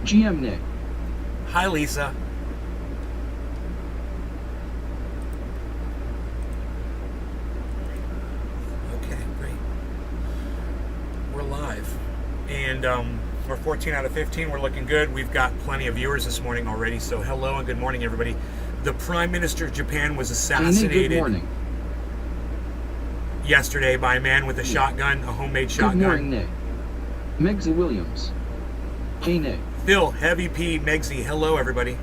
GM Nick. Hi, Lisa. Okay, great. We're live. And we're 14 out of 15. We're looking good. We've got plenty of viewers this morning already. So hello and good morning, everybody. The Prime Minister of Japan was assassinated Good morning. yesterday by a man with a shotgun, a homemade shotgun. Good morning, Nick. Megsy Williams. Hey, Nick. Phil, Heavy P, Megsy, hello everybody.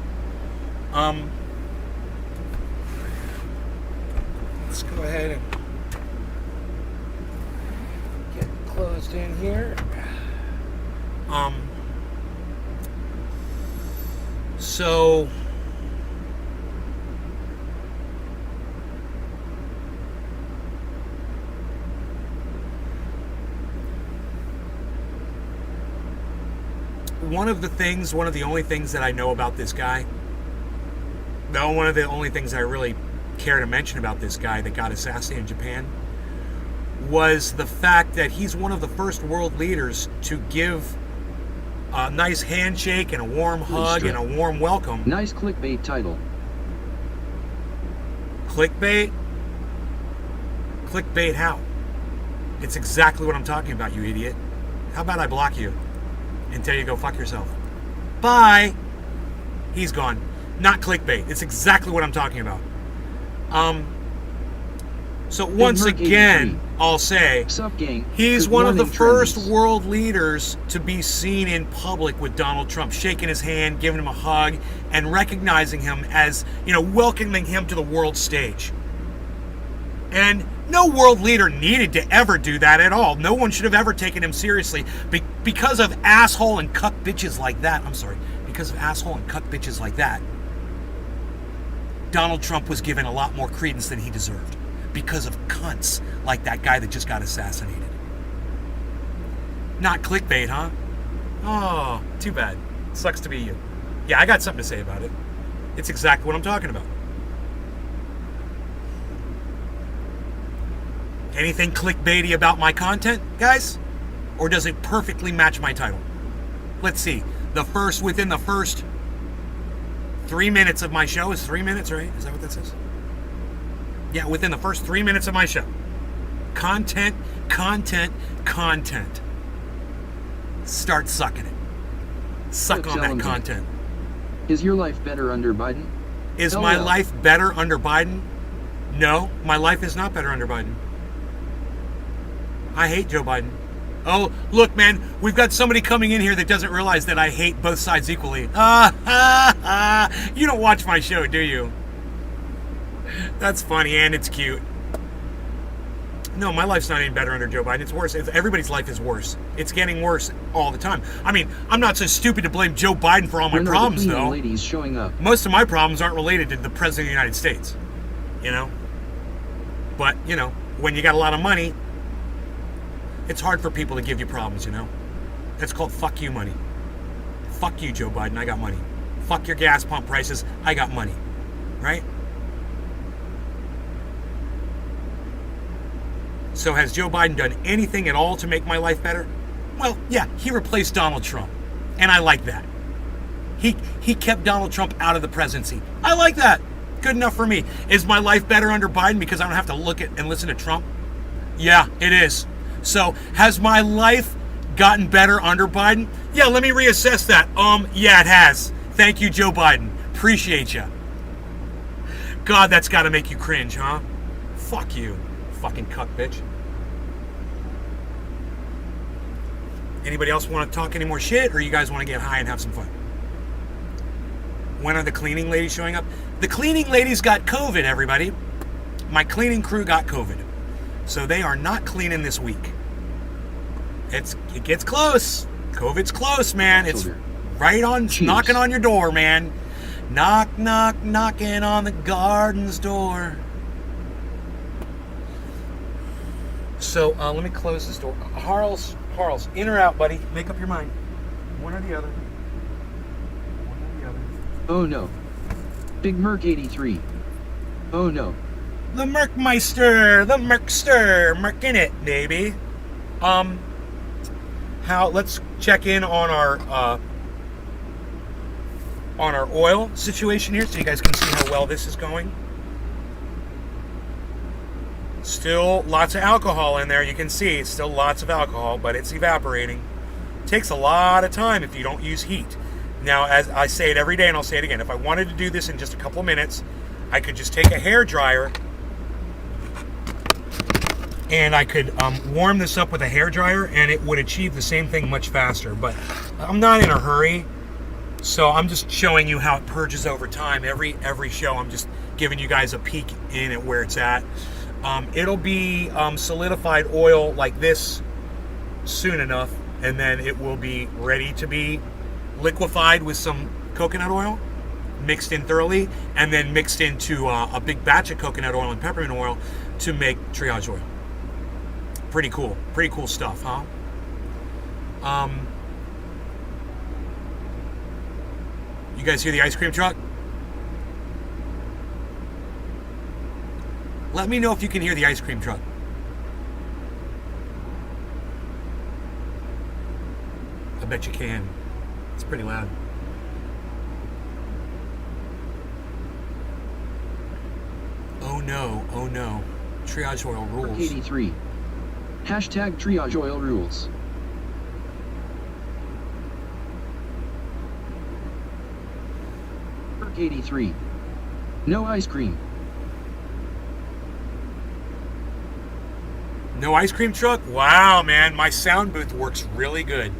Let's go ahead and get closed in here. So one of the only things that I know about this guy, one of the only things I really care to mention about this guy that got assassinated in Japan was the fact that he's one of the first world leaders to give a nice handshake and a warm hug and a warm welcome. Nice clickbait title. Clickbait? Clickbait how? It's exactly what I'm talking about, you idiot. How about I block you and tell you to go fuck yourself? Bye! He's gone. Not clickbait. It's exactly what I'm talking about. So once again, I'll say, he's one of the first world leaders to be seen in public with Donald Trump, shaking his hand, giving him a hug, and recognizing him as, welcoming him to the world stage. And no world leader needed to ever do that at all. No one should have ever taken him seriously because of asshole and cuck bitches like that. I'm sorry, because of asshole and cuck bitches like that. Donald Trump was given a lot more credence than he deserved because of cunts like that guy that just got assassinated. Not clickbait, huh? Oh, too bad. Sucks to be you. Yeah, I got something to say about it. It's exactly what I'm talking about. Anything clickbaity about my content, guys? Or does it perfectly match my title? Let's see. Within the first 3 minutes of my show, is 3 minutes, right? Is that what that says? Yeah, within the first 3 minutes of my show. Content. Start sucking it. Suck on that content. Is your life better under Biden? Is my life better under Biden? No, my life is not better under Biden. I hate Joe Biden. Oh, look, man, we've got somebody coming in here that doesn't realize that I hate both sides equally. You don't watch my show, do you? That's funny, and it's cute. No, my life's not any better under Joe Biden. It's worse. Everybody's life is worse. It's getting worse all the time. I mean, I'm not so stupid to blame Joe Biden for all my problems, though. Ladies showing up. Most of my problems aren't related to the President of the United States. But, when you got a lot of money, it's hard for people to give you problems, That's called fuck you money. Fuck you, Joe Biden, I got money. Fuck your gas pump prices, I got money. Right? So has Joe Biden done anything at all to make my life better? Well, yeah, he replaced Donald Trump. And I like that. He kept Donald Trump out of the presidency. I like that. Good enough for me. Is my life better under Biden because I don't have to look at and listen to Trump? Yeah, it is. So, has my life gotten better under Biden? Yeah, let me reassess that. Yeah, it has. Thank you, Joe Biden. Appreciate you. God, that's got to make you cringe, huh? Fuck you, fucking cuck bitch. Anybody else want to talk any more shit, or you guys want to get high and have some fun? When are the cleaning ladies showing up? The cleaning ladies got COVID, everybody. My cleaning crew got COVID. So they are not cleaning this week. It gets close. COVID's close, man. It's right on, knocking on your door, man. Knock, knock, knocking on the garden's door. So let me close this door. Harles, in or out, buddy? Make up your mind. One or the other. Oh no. Big Merc 83. Oh no. The Merkmeister, the Merkster, Merkin it, baby. Let's check in on our on our oil situation here so you guys can see how well this is going. Still lots of alcohol in there. You can see it's still lots of alcohol, but it's evaporating. Takes a lot of time if you don't use heat. Now, as I say it every day, and I'll say it again, if I wanted to do this in just a couple of minutes, I could just take a hair dryer and I could warm this up with a hair dryer, and it would achieve the same thing much faster. But I'm not in a hurry, so I'm just showing you how it purges over time. Every show, I'm just giving you guys a peek in at where it's at. It'll be solidified oil like this soon enough, and then it will be ready to be liquefied with some coconut oil, mixed in thoroughly, and then mixed into a big batch of coconut oil and peppermint oil to make triage oil. Pretty cool stuff, huh? You guys hear the ice cream truck? Let me know if you can hear the ice cream truck. I bet you can. It's pretty loud. Oh no. Triage oil rules. 83. Hashtag triage oil rules. Perk 83. No ice cream. No ice cream truck? Wow, man, my sound booth works really good.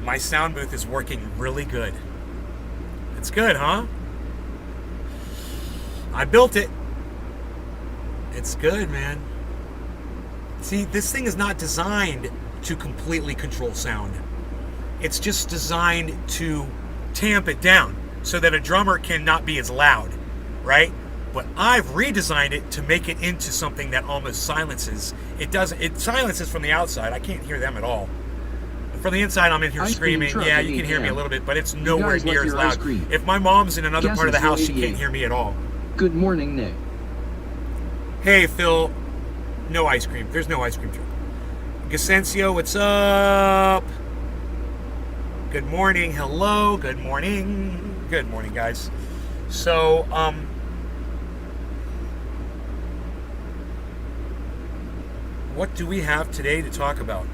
My sound booth is working really good. It's good, huh? I built it. It's good, man. See, this thing is not designed to completely control sound. It's just designed to tamp it down so that a drummer cannot be as loud, right? But I've redesigned it to make it into something that almost silences. It silences from the outside. I can't hear them at all. From the inside, I'm in here screaming. Yeah, you can hear me a little bit, but it's nowhere near as loud. If my mom's in another part of the house, she can't hear me at all. Good morning, Nick. Hey, Phil. No ice cream. There's no ice cream truck. Gasencio, what's up? Good morning. Hello. Good morning. Good morning, guys. So, what do we have today to talk about?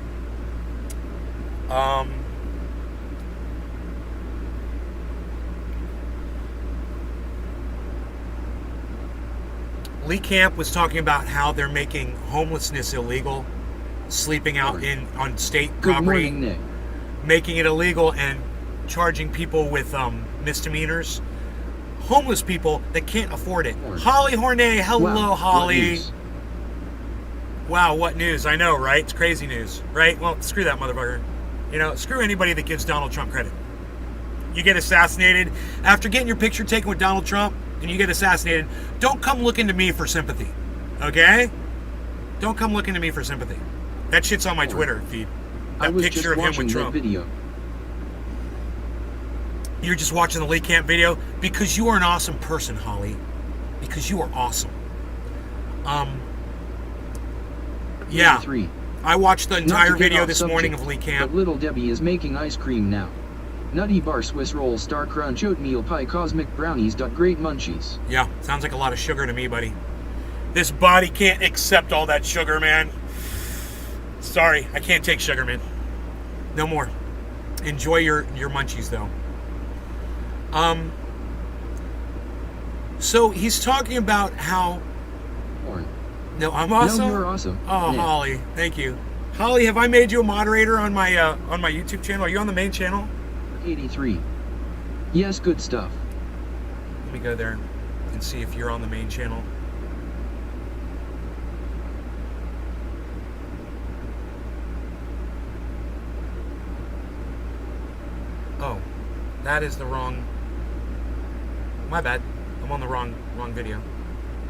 Lee Camp was talking about how they're making homelessness illegal, sleeping out on state property, Good morning, Nick. making it illegal and charging people with misdemeanors. Homeless people that can't afford it. Holly Hornay, hello, Wow, Holly. Wow, what news? I know, right? It's crazy news, right? Well, screw that motherfucker. You know, screw anybody that gives Donald Trump credit. You get assassinated. After getting your picture taken with Donald Trump and you get assassinated, don't come looking to me for sympathy, okay? Don't come looking to me for sympathy. That shit's on my Twitter feed. That picture of him with Trump. Video. You're just watching the Lee Camp video because you are an awesome person, Holly. Because you are awesome. Yeah. 83. I watched the entire Not to get video off this subject, morning of Lee Camp. But Little Debbie is making ice cream now. Nutty Bar Swiss Roll Star Crunch Oatmeal Pie Cosmic Brownies. Great munchies. Yeah, sounds like a lot of sugar to me, buddy. This body can't accept all that sugar, man. Sorry, I can't take sugar, man. No more. Enjoy your munchies, though. So he's talking about how... Porn. No, I'm awesome? No, you're awesome. Oh, Nick. Holly, thank you. Holly, have I made you a moderator on my YouTube channel? Are you on the main channel? 83. Yes, good stuff. Let me go there and see if you're on the main channel. Oh, that is the wrong... My bad. I'm on the wrong video.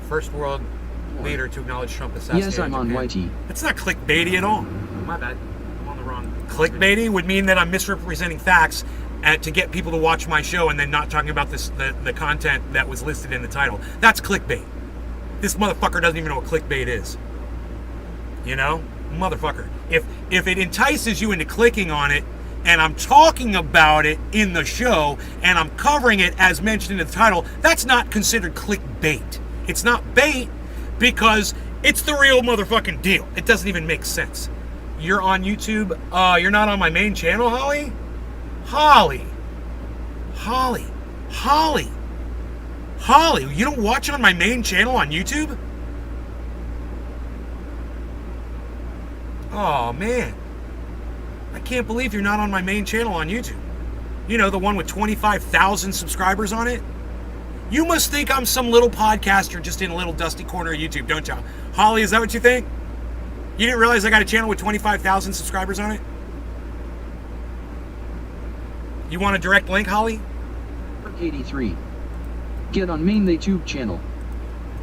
First world leader to acknowledge Trump assassinated. Yes, I'm on YT. It's not clickbaity at all. My bad. I'm on the wrong. Clickbaity would mean that I'm misrepresenting facts to get people to watch my show and then not talking about the content that was listed in the title. That's clickbait. This motherfucker doesn't even know what clickbait is. You know? Motherfucker. If it entices you into clicking on it, and I'm talking about it in the show, and I'm covering it as mentioned in the title, that's not considered clickbait. It's not bait because it's the real motherfucking deal. It doesn't even make sense. You're on YouTube. You're not on my main channel, Holly? Holly, you don't watch on my main channel on YouTube? Oh, man. I can't believe you're not on my main channel on YouTube. You know, the one with 25,000 subscribers on it? You must think I'm some little podcaster just in a little dusty corner of YouTube, don't you? Holly, is that what you think? You didn't realize I got a channel with 25,000 subscribers on it? You want a direct link, Holly? 83. Get on main YouTube channel.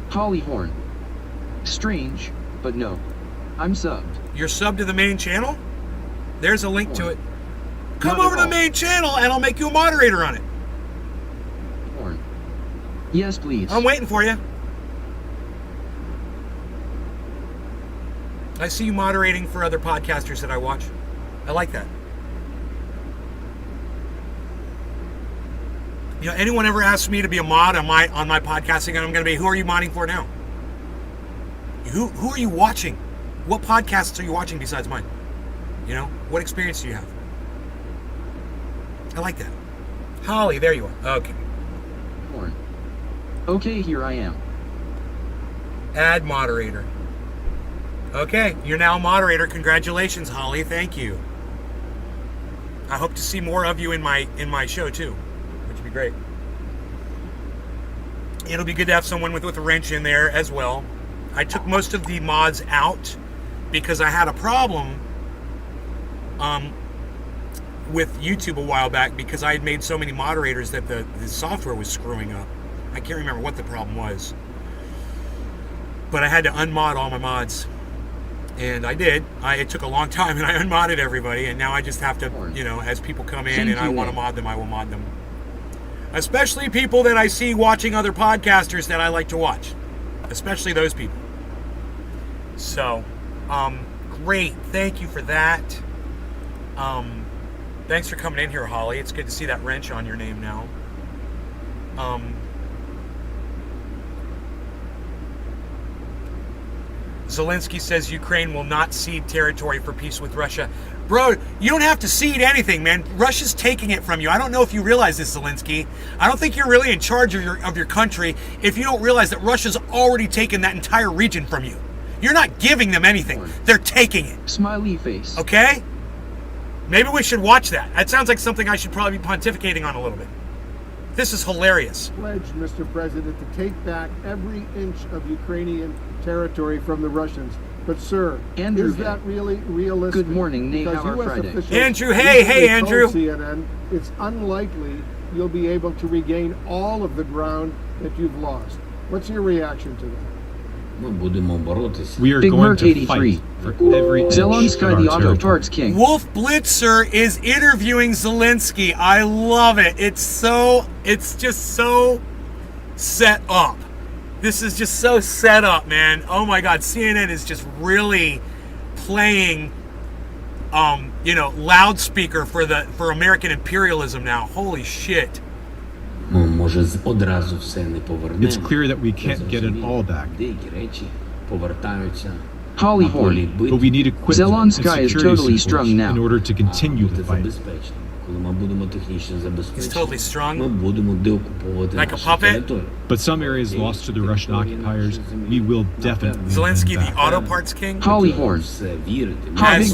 Holly Horn. Strange, but no. I'm subbed. You're subbed to the main channel? There's a link to it. Come Not over at to the all. main channel and I'll make you a moderator on it. Horn. Yes, please. I'm waiting for you. I see you moderating for other podcasters that I watch. I like that. You know, anyone ever asks me to be a mod on my podcasting, and I'm going to be, who are you modding for now? Who are you watching? What podcasts are you watching besides mine? You know, what experience do you have? I like that. Holly, there you are. Okay. Horn. Okay, here I am. Add moderator. Okay, you're now a moderator. Congratulations, Holly. Thank you. I hope to see more of you in my show too, which would be great. It'll be good to have someone with a wrench in there as well. I took most of the mods out because I had a problem with YouTube a while back because I had made so many moderators that the software was screwing up. I can't remember what the problem was. But I had to unmod all my mods. And I did. It took a long time, and I unmodded everybody, and now I just have to, you know, as people come in and I want to mod them, I will mod them. Especially people that I see watching other podcasters that I like to watch. Especially those people. So, great. Thank you for that. Thanks for coming in here, Holly. It's good to see that wrench on your name now. Zelensky says Ukraine will not cede territory for peace with Russia. Bro, you don't have to cede anything, man. Russia's taking it from you. I don't know if you realize this, Zelensky. I don't think you're really in charge of your country if you don't realize that Russia's already taken that entire region from you. You're not giving them anything. They're taking it. Smiley face. Okay? Maybe we should watch that. That sounds like something I should probably be pontificating on a little bit. This is hilarious. Pledge, Mr. President, to take back every inch of Ukrainian territory from the Russians. But, sir, Andrew, is that really realistic? Good morning, Because Nahar US Friday. officials Andrew, hey, recently Andrew. told CNN it's unlikely you'll be able to regain all of the ground that you've lost. What's your reaction to that? We are Big going Merc to 83. fight for every inch of Zelensky, our the auto territory. parts king. Wolf Blitzer is interviewing Zelensky. I love it. It's just so set up. This is just so set up, man. Oh my God, CNN is just really playing, loudspeaker for American imperialism now. Holy shit. It's clear that we can't get it all back, Holly Horn. but we need equipment Zelensky and is security totally support strung now. in order to continue the fight. He's totally strung. Like a puppet? But some areas lost to the Russian occupiers, we will definitely win Zelensky, back. the auto parts king? Holly Horn. As Big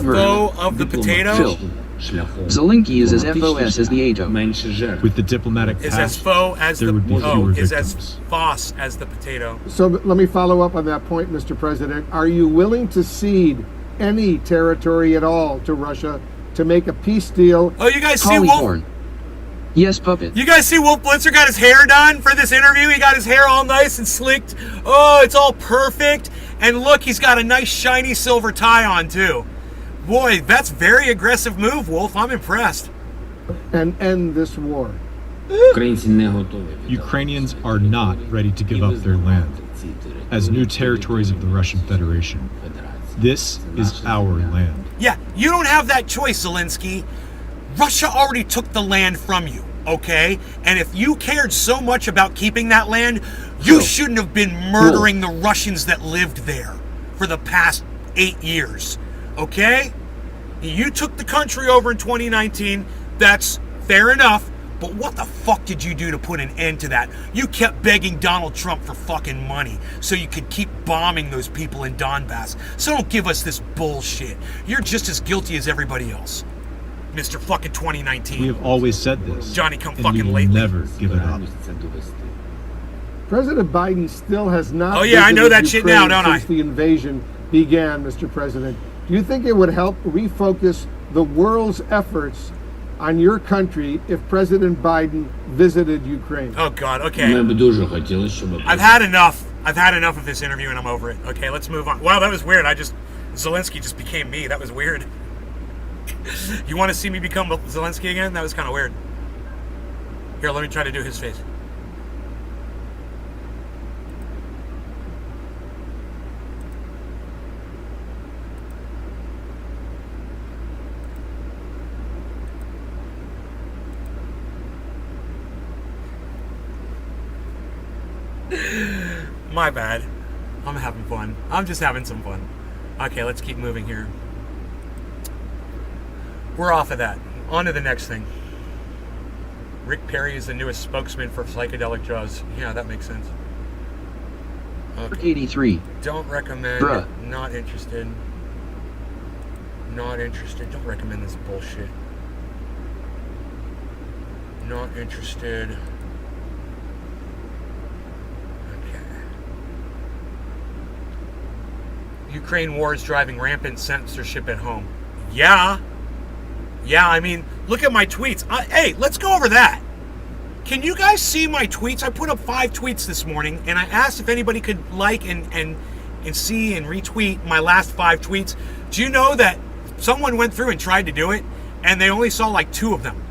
Merc. foe of the potato? Phil. Zelensky is as FOS as the Ato. With the diplomatic Is as path, foe as there the would be fewer is as victims. boss as the potato. So let me follow up on that point, Mr. President. Are you willing to cede any territory at all to Russia to make a peace deal? Oh, you guys see Holly Wolf? Horn. Yes, puppet. You guys see Wolf Blitzer got his hair done for this interview? He got his hair all nice and slicked. Oh, it's all perfect. And look, he's got a nice shiny silver tie on too. Boy, that's very aggressive move, Wolf. I'm impressed. And end this war. Ukrainians are not ready to give up their land as new territories of the Russian Federation. This is our land. Yeah, you don't have that choice, Zelensky. Russia already took the land from you, okay? And if you cared so much about keeping that land, you shouldn't have been murdering the Russians that lived there for the past 8 years, okay? You took the country over in 2019. That's fair enough. But what the fuck did you do to put an end to that? You kept begging Donald Trump for fucking money so you could keep bombing those people in Donbass. So don't give us this bullshit. You're just as guilty as everybody else, Mr. fucking 2019. We have always said this. Johnny come and fucking we will lately. never give it up. President Biden still has not. Oh, yeah, I know visited that shit now, Ukraine don't I? Since the invasion began, Mr. President, do you think it would help refocus the world's efforts on your country if President Biden visited Ukraine? Oh God, okay. I've had enough. I've had enough of this interview and I'm over it. Okay, let's move on. Wow, that was weird. Zelensky just became me. That was weird. You want to see me become Zelensky again? That was kind of weird. Here, let me try to do his face. My bad. I'm having fun. I'm just having some fun. Okay, let's keep moving here. We're off of that. On to the next thing. Rick Perry is the newest spokesman for psychedelic drugs. Yeah, that makes sense. Okay. 83. Don't recommend. Bruh. Not interested. Not interested. Don't recommend this bullshit. Not interested. Ukraine war is driving rampant censorship at home. Yeah, I mean, look at my tweets. Hey, let's go over that. Can you guys see my tweets? I put up 5 tweets this morning, and I asked if anybody could like and see and retweet my last 5 tweets. Do you know that someone went through and tried to do it, and they only saw like 2 of them?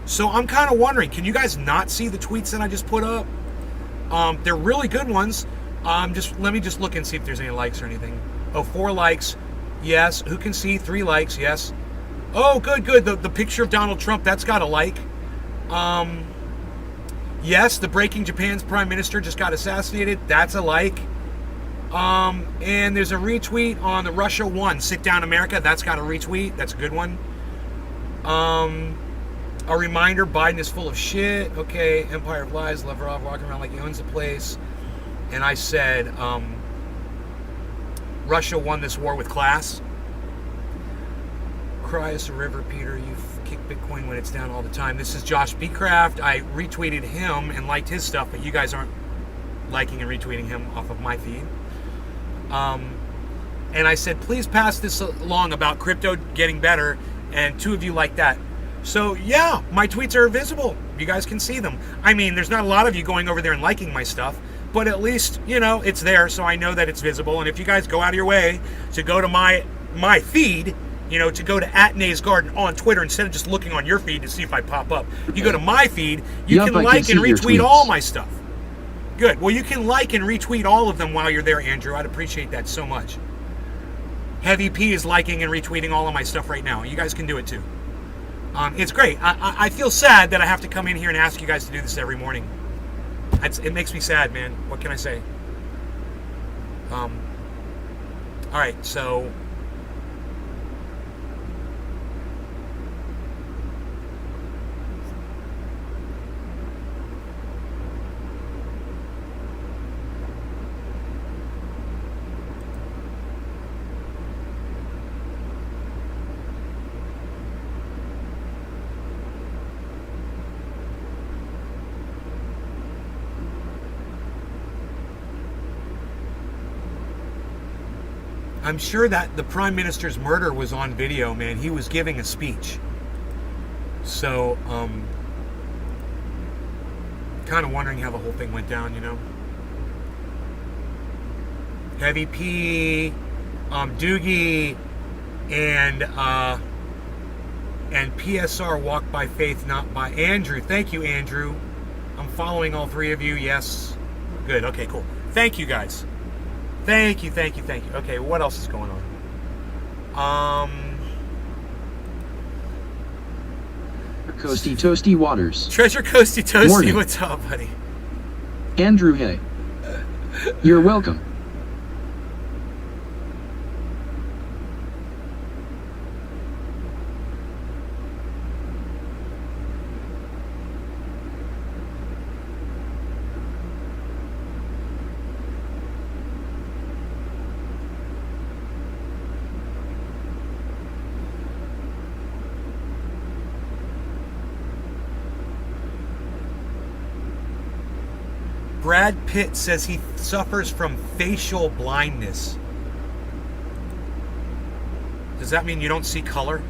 So I'm kind of wondering, can you guys not see the tweets that I just put up? They're really good ones. Let me just look and see if there's any likes or anything. Oh, 4 likes. Yes. Who can see? 3 likes. Yes. Oh, good. The picture of Donald Trump, that's got a like. Yes, the breaking Japan's prime minister just got assassinated. That's a like. And there's a retweet on the Russia won. Sit down America. That's got a retweet. That's a good one. A reminder, Biden is full of shit. Okay. Empire of Lies. Lavrov walking around like he owns the place. And I said, Russia won this war with class. Cry us a river, Peter. You kick Bitcoin when it's down all the time. This is Josh Beecraft. I retweeted him and liked his stuff, but you guys aren't liking and retweeting him off of my feed. And I said, please pass this along about crypto getting better. And 2 of you like that. So, yeah, my tweets are visible. You guys can see them. I mean, there's not a lot of you going over there and liking my stuff. But at least, it's there, so I know that it's visible. And if you guys go out of your way to go to my feed, to go to @NaysGarden on Twitter instead of just looking on your feed to see if I pop up, you go to my feed, you Yup, can I like can and see your retweet tweets. all my stuff. Good. Well, you can like and retweet all of them while you're there, Andrew. I'd appreciate that so much. Heavy P is liking and retweeting all of my stuff right now. You guys can do it too. It's great. I feel sad that I have to come in here and ask you guys to do this every morning. It makes me sad, man. What can I say? All right, so I'm sure that the Prime Minister's murder was on video, man. He was giving a speech. So, kind of wondering how the whole thing went down, Heavy P, Doogie, and PSR walk by faith, not by Andrew. Thank you, Andrew. I'm following all 3 of you. Yes. Good. Okay, cool. Thank you, guys. Thank you. Okay, what else is going on? Coasty Toasty Waters. Treasure Coasty Toasty, Warning. what's up, buddy? Andrew Hay. You're welcome. Brad Pitt says he suffers from facial blindness. Does that mean you don't see color?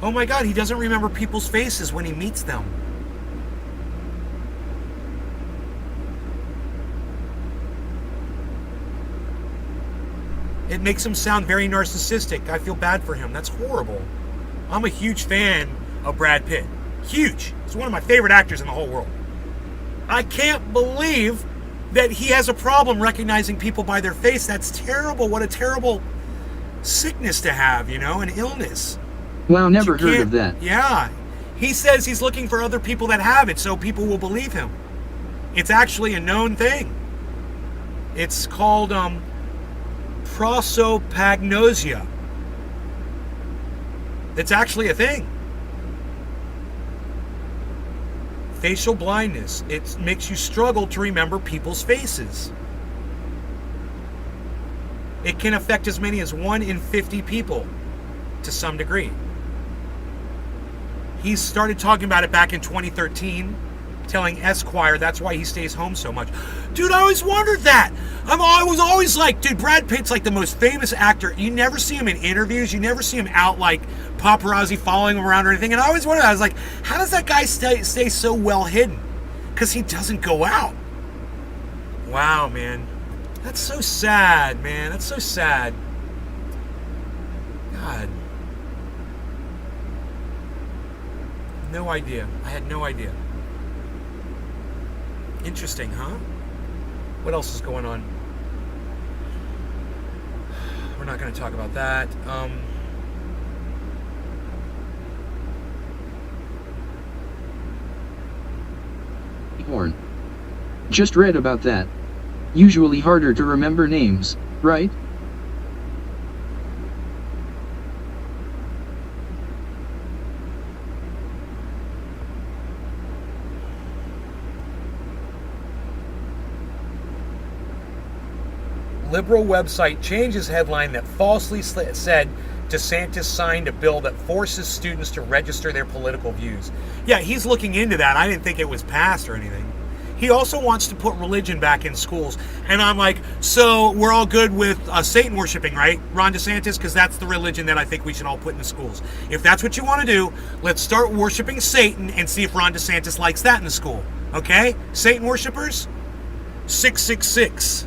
Oh my God, he doesn't remember people's faces when he meets them. It makes him sound very narcissistic. I feel bad for him. That's horrible. I'm a huge fan of Brad Pitt. Huge. He's one of my favorite actors in the whole world. I can't believe that he has a problem recognizing people by their face. That's terrible. What a terrible sickness to have, you know, an illness. Wow, never You heard can't- of that. Yeah. He says he's looking for other people that have it so people will believe him. It's actually a known thing. It's called prosopagnosia. It's actually a thing. Facial blindness. It makes you struggle to remember people's faces. It can affect as many as 1 in 50 people to some degree. He started talking about it back in 2013, telling Esquire that's why he stays home so much. Dude, I always wondered that. I was always like, dude, Brad Pitt's like the most famous actor. You never see him in interviews. You never see him out like paparazzi following him around or anything. And I always wondered, I was like, how does that guy stay so well hidden? Because he doesn't go out. Wow, man. That's so sad, man. That's so sad. God. No idea. I had no idea. Interesting, huh? What else is going on? We're not going to talk about that. Horn. Just read about that. Usually harder to remember names, right? Liberal website changes headline that falsely said DeSantis signed a bill that forces students to register their political views. Yeah, he's looking into that. I didn't think it was passed or anything. He also wants to put religion back in schools. And I'm like, so we're all good with Satan worshiping, right, Ron DeSantis? Because that's the religion that I think we should all put in the schools. If that's what you want to do, let's start worshiping Satan and see if Ron DeSantis likes that in the school. Okay? Satan worshipers? 666.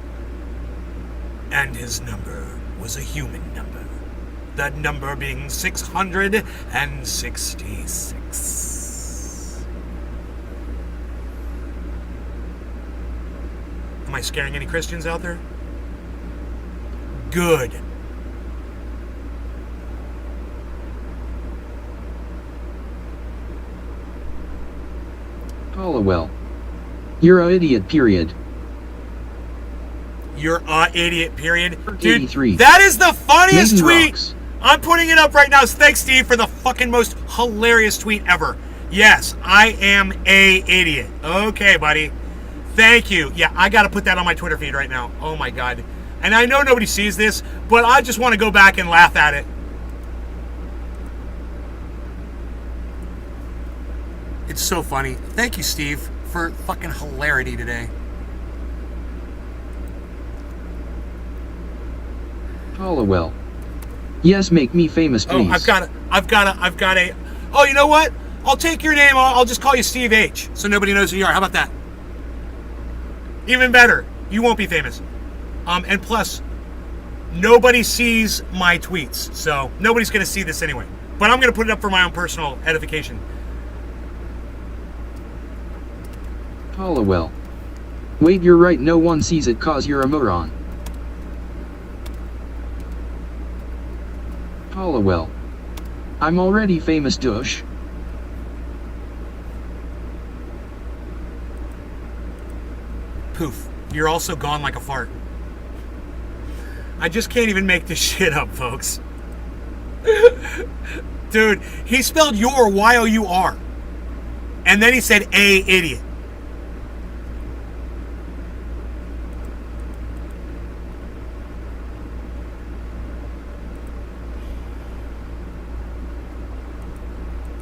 And his number was a human number. That number being 666. Am I scaring any Christians out there? Good. Hollowell. You're a idiot, period. You're a idiot, period. Dude, 83. that is the funniest Mason tweet. rocks. I'm putting it up right now. Thanks, Steve, for the fucking most hilarious tweet ever. Yes, I am a idiot. Okay, buddy. Thank you. Yeah, I got to put that on my Twitter feed right now. Oh, my God. And I know nobody sees this, but I just want to go back and laugh at it. It's so funny. Thank you, Steve, for fucking hilarity today. Hollowell. Yes, make me famous, please. Oh, I've got a. Oh, you know what? I'll take your name. I'll just call you Steve H. So nobody knows who you are. How about that? Even better. You won't be famous. And plus, nobody sees my tweets, so nobody's going to see this anyway. But I'm going to put it up for my own personal edification. Hollowell. Wait, you're right, no one sees it cause you're a moron. Hollowell. I'm already famous, douche. Poof. You're also gone like a fart. I just can't even make this shit up, folks. Dude, he spelled your Y-O-U-R. And then he said a idiot.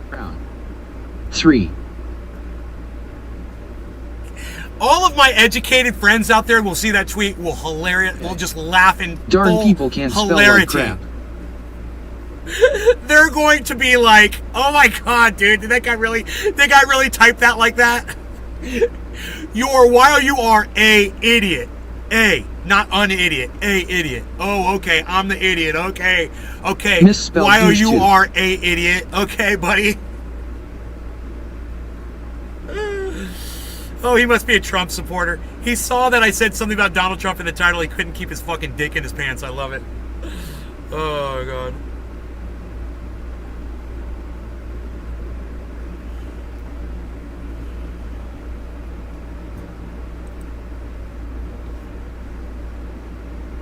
Brown. 3. All of my educated friends out there will see that tweet, will just laugh in Darn full people can't spell like hilarity. crap. They're going to be like, "Oh my god, dude, did that guy really type that like that?" Your Y-O-U-R a idiot. A, not an idiot. A idiot. Oh, okay, I'm the idiot. Okay. Misspelled Y-O-U-R a idiot. Okay, buddy. Oh, he must be a Trump supporter. He saw that I said something about Donald Trump in the title. He couldn't keep his fucking dick in his pants. I love it. Oh, God.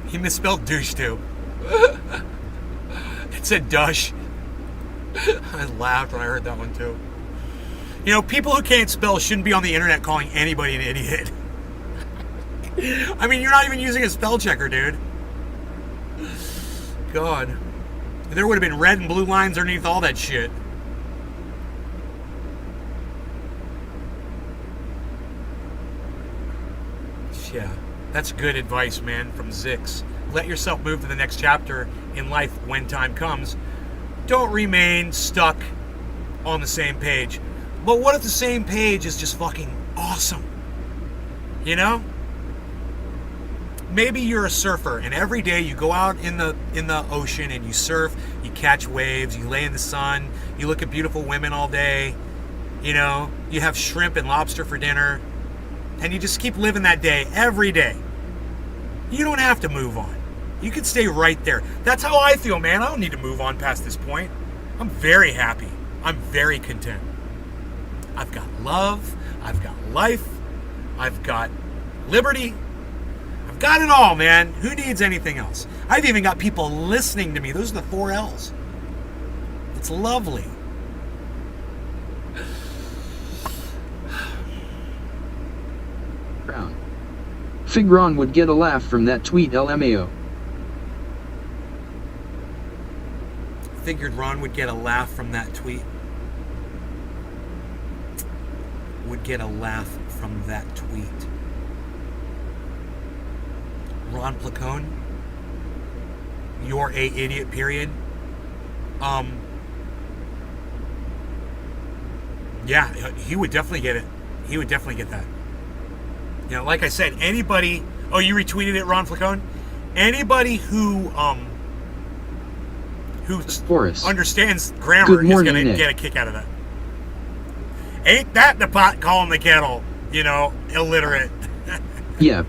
He misspelled douche, too. It said dush. I laughed when I heard that one, too. You know, people who can't spell shouldn't be on the internet calling anybody an idiot. I mean, you're not even using a spell checker, dude. God. There would have been red and blue lines underneath all that shit. Yeah, that's good advice, man, from Zix. Let yourself move to the next chapter in life when time comes. Don't remain stuck on the same page. But what if the same page is just fucking awesome? You know? Maybe you're a surfer and every day you go out in the ocean and you surf, you catch waves, you lay in the sun, you look at beautiful women all day, you know, you have shrimp and lobster for dinner, and you just keep living that day every day. You don't have to move on. You can stay right there. That's how I feel, man. I don't need to move on past this point. I'm very happy. I'm very content. I've got love, I've got life, I've got liberty, I've got it all, man. Who needs anything else? I've even got people listening to me. Those are the 4 L's. It's lovely. Brown. Figron would get a laugh from that tweet, LMAO. Figured Ron would get a laugh from that tweet. Would get a laugh from that tweet. Ron Placone, you're a idiot, period. Yeah, he would definitely get it. He would definitely get that. You know, like I said, anybody, oh, you retweeted it, Ron Placone? Anybody who Forrest. Understands grammar Good is morning, going to Nick. get a kick out of that. Ain't that the pot calling the kettle? You know, illiterate. Yep.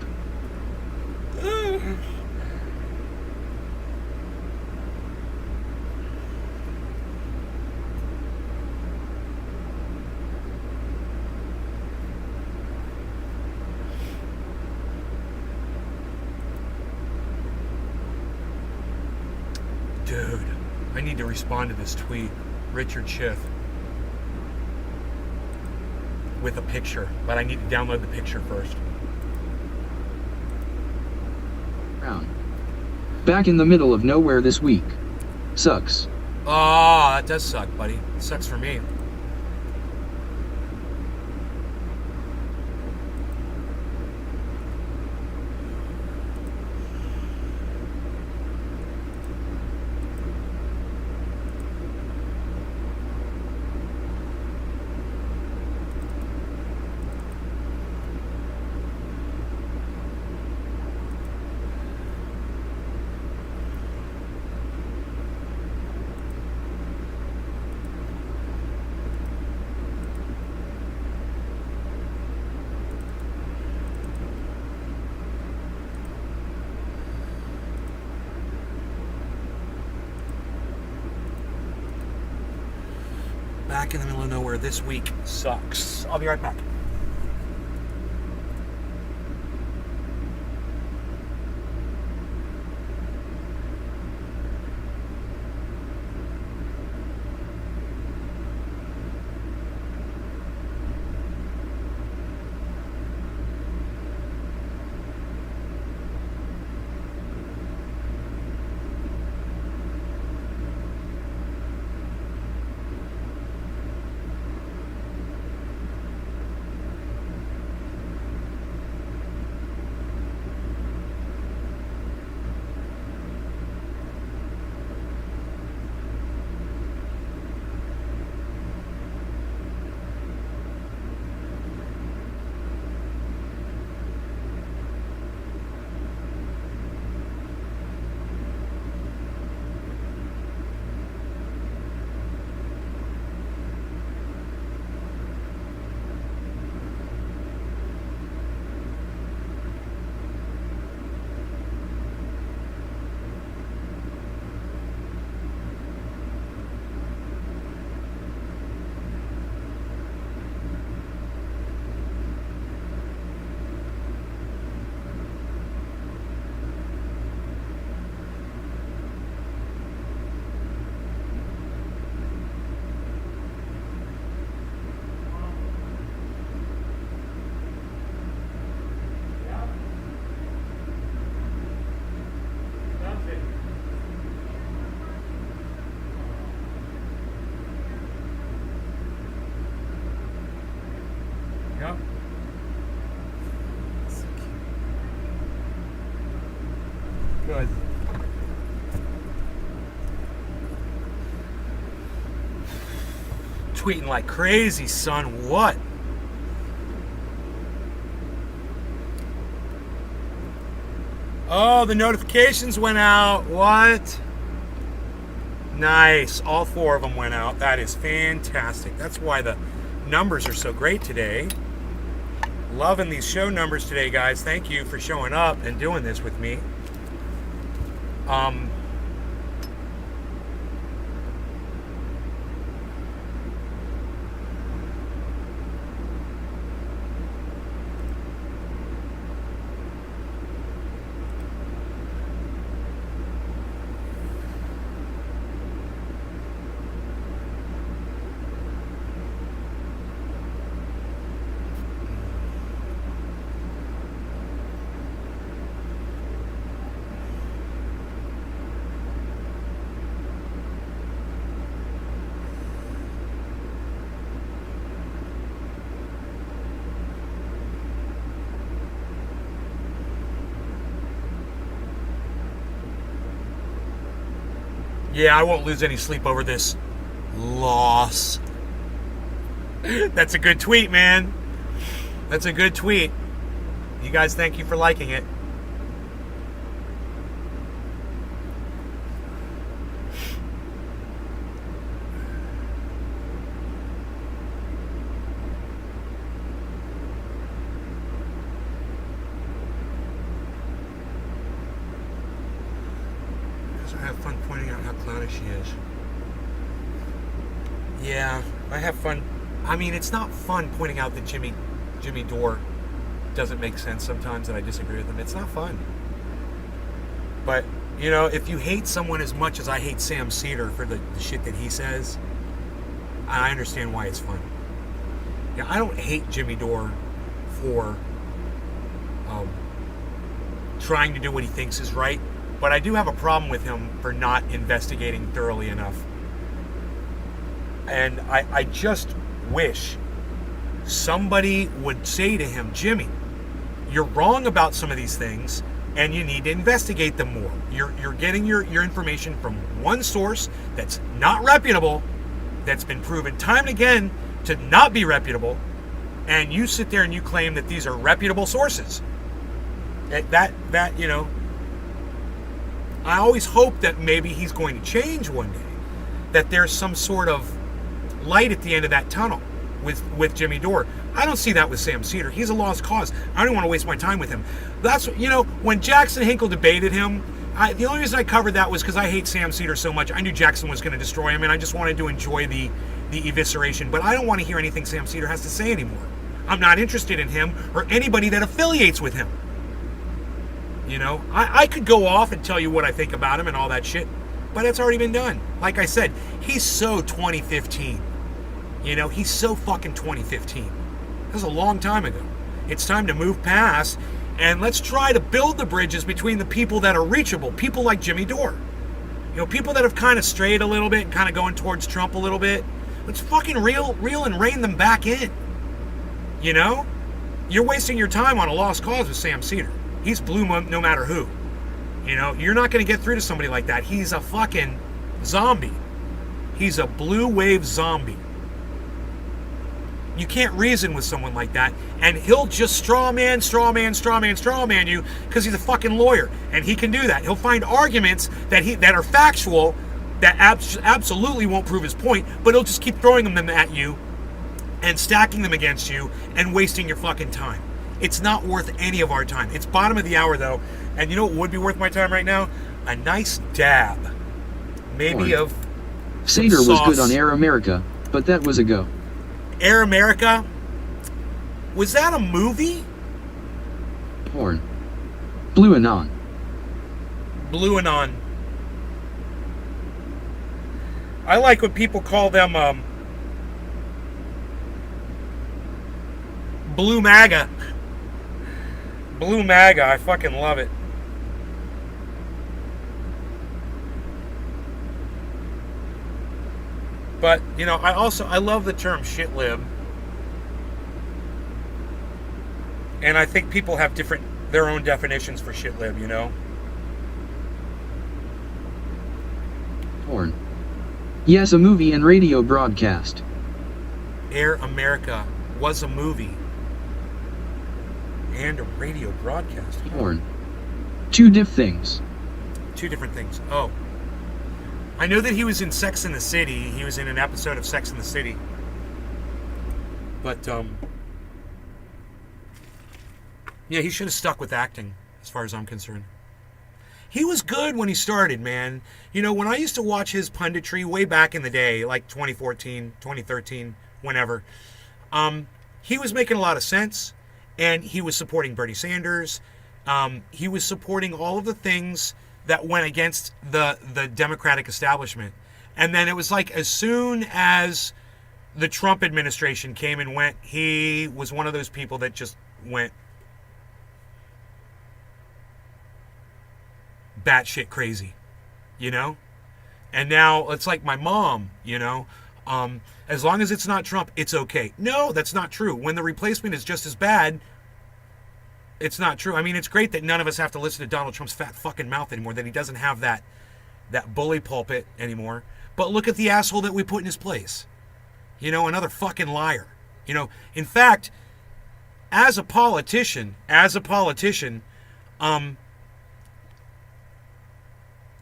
Dude, I need to respond to this tweet. Richard Schiff. With a picture, but I need to download the picture first. Brown. Back in the middle of nowhere this week. Sucks. Oh, that does suck, buddy. It sucks for me. Smack in the middle of nowhere this week sucks. I'll be right back. Yep. Good. Tweeting like crazy, son. What? Oh, the notifications went out. What? Nice. All 4 of them went out. That is fantastic. That's why the numbers are so great today. Loving these show numbers today, guys. Thank you for showing up and doing this with me. Yeah, I won't lose any sleep over this loss. That's a good tweet, man. That's a good tweet. You guys, thank you for liking it. I have fun pointing out how clownish she is. Yeah, I have fun. I mean, it's not fun pointing out that Jimmy Dore doesn't make sense sometimes, and I disagree with him. It's not fun. But, you know, if you hate someone as much as I hate Sam Cedar for the shit that he says, I understand why it's fun. Yeah, I don't hate Jimmy Dore for trying to do what he thinks is right. But I do have a problem with him for not investigating thoroughly enough. And I just wish somebody would say to him, Jimmy, you're wrong about some of these things, and you need to investigate them more. You're getting your information from one source that's not reputable, that's been proven time and again to not be reputable, and you sit there and you claim that these are reputable sources. That you know, I always hope that maybe he's going to change one day, that there's some sort of light at the end of that tunnel with Jimmy Dore. I don't see that with Sam Cedar. He's a lost cause. I don't want to waste my time with him. That's, you know, when Jackson Hinkle debated him, the only reason I covered that was because I hate Sam Cedar so much. I knew Jackson was going to destroy him, and I just wanted to enjoy the the evisceration, but I don't want to hear anything Sam Cedar has to say anymore. I'm not interested in him or anybody that affiliates with him. You know, I could go off and tell you what I think about him and all that shit, but it's already been done. Like I said, he's so 2015. You know, he's so fucking 2015. That was a long time ago. It's time to move past, and let's try to build the bridges between the people that are reachable. People like Jimmy Dore. You know, people that have kind of strayed a little bit and kind of going towards Trump a little bit. Let's fucking reel and rein them back in. You know? You're wasting your time on a lost cause with Sam Cedar. He's blue no matter who. You know, you're not going to get through to somebody like that. He's a fucking zombie. He's a blue wave zombie. You can't reason with someone like that, and he'll just straw man you because he's a fucking lawyer, and he can do that. He'll find arguments that are factual that absolutely won't prove his point, but he'll just keep throwing them at you and stacking them against you and wasting your fucking time. It's not worth any of our time. It's bottom of the hour, though. And you know what would be worth my time right now? A nice dab. Maybe of Cedar was good on Air America, but that was a go. Air America? Was that a movie? Horn. Blue Anon. Blue Anon. I like when people call them Blue MAGA. Blue MAGA, I fucking love it. But, you know, I love the term shit lib. And I think people have their own definitions for shit lib, you know? Horn. Yes, a movie and radio broadcast. Air America was a movie. And a radio broadcast. Horn. Two things. Two different things. Oh. I know that he was in Sex and the City. He was in an episode of Sex and the City. But, yeah, he should have stuck with acting, as far as I'm concerned. He was good when he started, man. You know, when I used to watch his punditry way back in the day, like 2014, 2013, whenever, he was making a lot of sense. And he was supporting Bernie Sanders. He was supporting all of the things that went against the Democratic establishment. And then it was like as soon as the Trump administration came and went, he was one of those people that just went batshit crazy, you know? And now it's like my mom, you know? As long as it's not Trump, it's okay. No, that's not true. When the replacement is just as bad, it's not true. I mean, it's great that none of us have to listen to Donald Trump's fat fucking mouth anymore, that he doesn't have that bully pulpit anymore. But look at the asshole that we put in his place. You know, another fucking liar. You know, in fact, as a politician,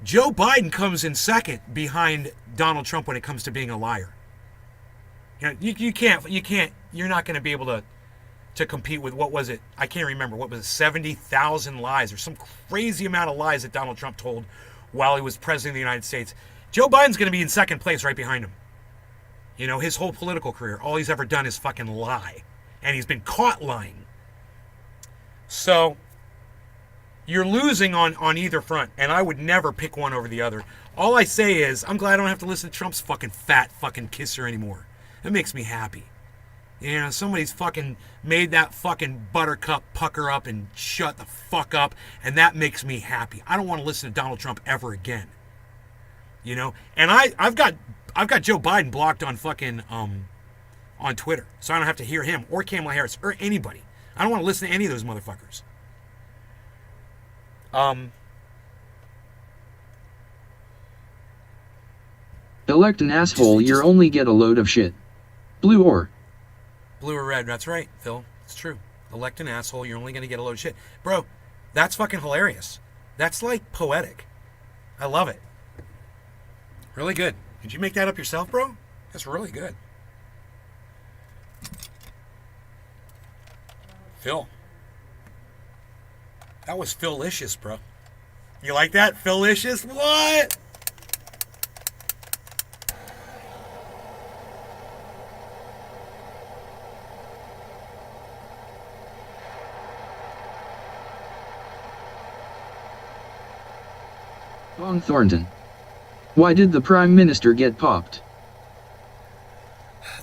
Joe Biden comes in second behind Donald Trump when it comes to being a liar. You know, you're not going to be able to compete with, what was it? I can't remember. What was it? 70,000 lies or some crazy amount of lies that Donald Trump told while he was president of the United States. Joe Biden's going to be in second place right behind him. You know, his whole political career, all he's ever done is fucking lie. And he's been caught lying. So, you're losing on either front, and I would never pick one over the other. All I say is, I'm glad I don't have to listen to Trump's fucking fat fucking kisser anymore. It makes me happy. You know, somebody's fucking made that fucking buttercup pucker up and shut the fuck up, and that makes me happy. I don't want to listen to Donald Trump ever again. You know? And I've got Joe Biden blocked on fucking on Twitter, so I don't have to hear him or Kamala Harris or anybody. I don't want to listen to any of those motherfuckers. Elect an asshole, you only get a load of shit. Blue or red, that's right, Phil. It's true. Elect an asshole, you're only going to get a load of shit. Bro, that's fucking hilarious. That's like poetic. I love it. Really good. Did you make that up yourself, bro? That's really good. Phil. That was Phil-licious, bro. You like that? Phil-licious? What? Bong Thornton. Why did the Prime Minister get popped?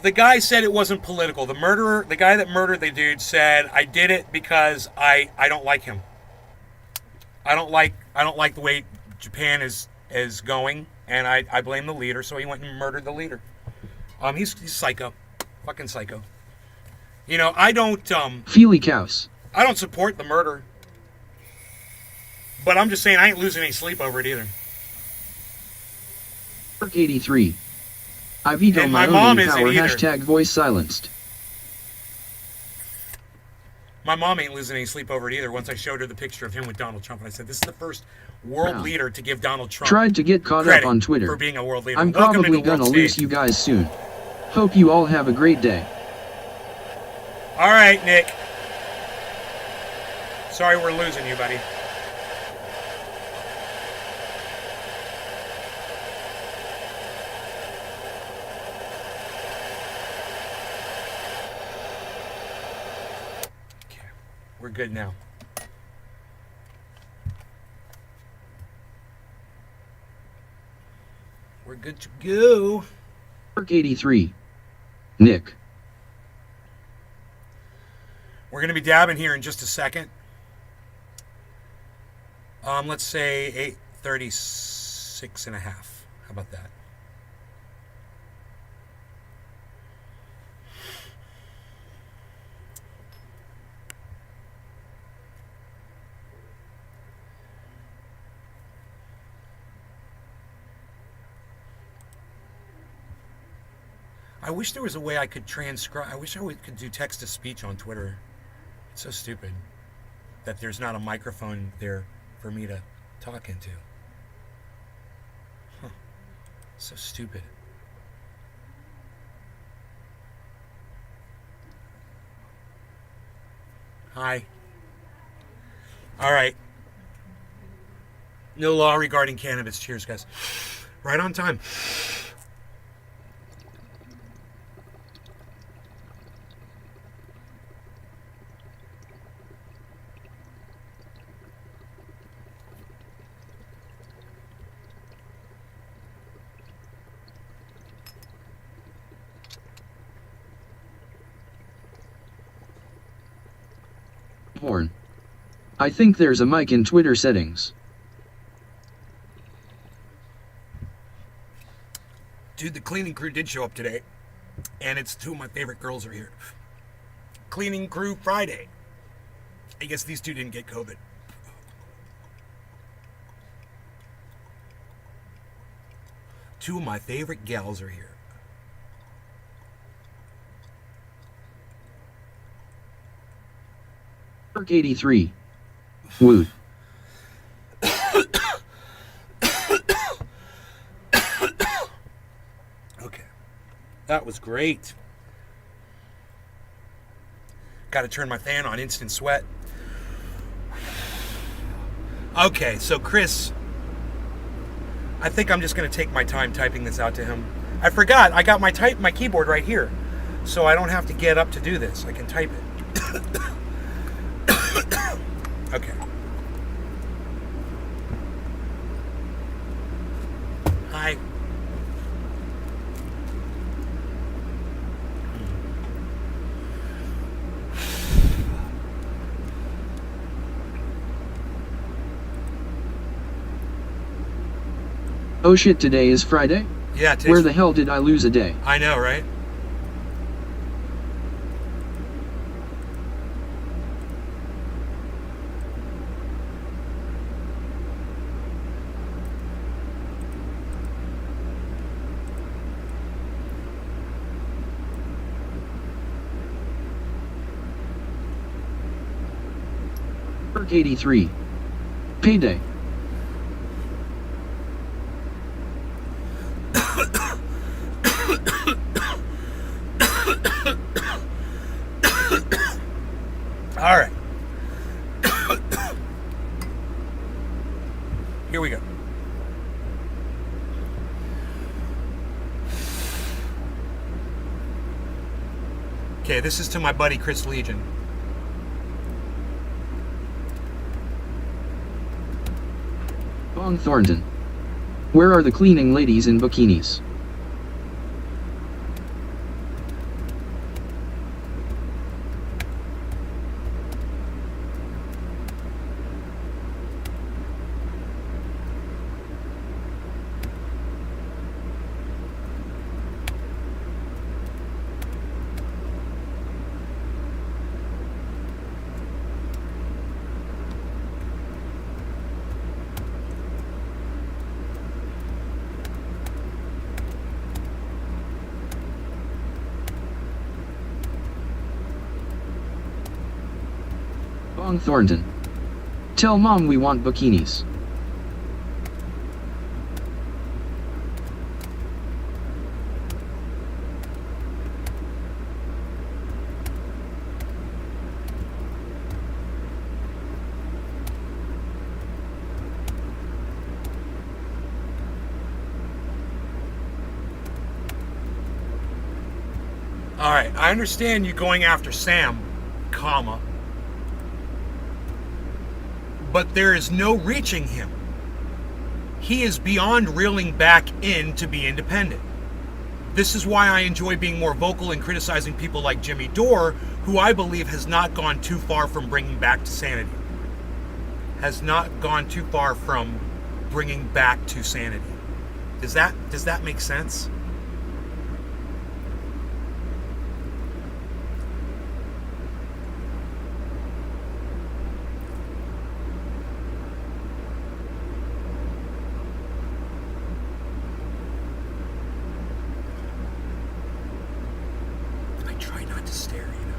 The guy said it wasn't political. The murderer, the guy that murdered the dude, said, I did it because I don't like him. I don't like the way Japan is going, and I blame the leader, so he went and murdered the leader. He's psycho. Fucking psycho. You know, I don't Feely cows. I don't support the murder. But I'm just saying I ain't losing any sleep over it either. Mark 83. I veto And my my mom own isn't power. either. Hashtag voice silenced. My mom ain't losing any sleep over it either. Once I showed her the picture of him with Donald Trump, and I said, this is the first world Wow. leader to give Donald Trump Tried to get caught credit up on Twitter. for being a world leader. I'm Welcome to probably the world gonna lose stage. you guys soon. Hope you all have a great day. All right, Nick. Sorry we're losing you, buddy. Okay, we're good now. We're good to go. Mark 83. Nick. We're going to be dabbing here in just a second. Let's say 8:36 and a half. How about that? I wish there was a way I could transcribe. I wish could do text to speech on Twitter. It's so stupid that there's not a microphone there for me to talk into. Huh. So stupid. Hi. All right. No law regarding cannabis. Cheers, guys. Right on time. Horn. I think there's a mic in Twitter settings. Dude, the cleaning crew did show up today, and it's two of my favorite girls are here. Cleaning crew Friday. I guess these two didn't get COVID. Two of my favorite gals are here. Mark 83. Woot. Okay. That was great. Got to turn my fan on, instant sweat. Okay, so Chris, I think I'm just going to take my time typing this out to him. I forgot, I got my keyboard right here, so I don't have to get up to do this. I can type it. Okay. Hi. Oh shit, today is Friday? Yeah, Where the hell did I lose a day? I know, right? Mark 83. Payday. All right. Here we go. Okay, this is to my buddy Chris Legion. Bong Thornton. Where are the cleaning ladies in bikinis? Bong Thornton. Tell mom we want bikinis. All right, I understand you going after Sam, comma, but there is no reaching him. He is beyond reeling back in to be independent. This is why I enjoy being more vocal and criticizing people like Jimmy Dore, who I believe has not gone too far from bringing back to sanity. Has not gone too far from bringing back to sanity. Does that make sense? Try not to stare, you know.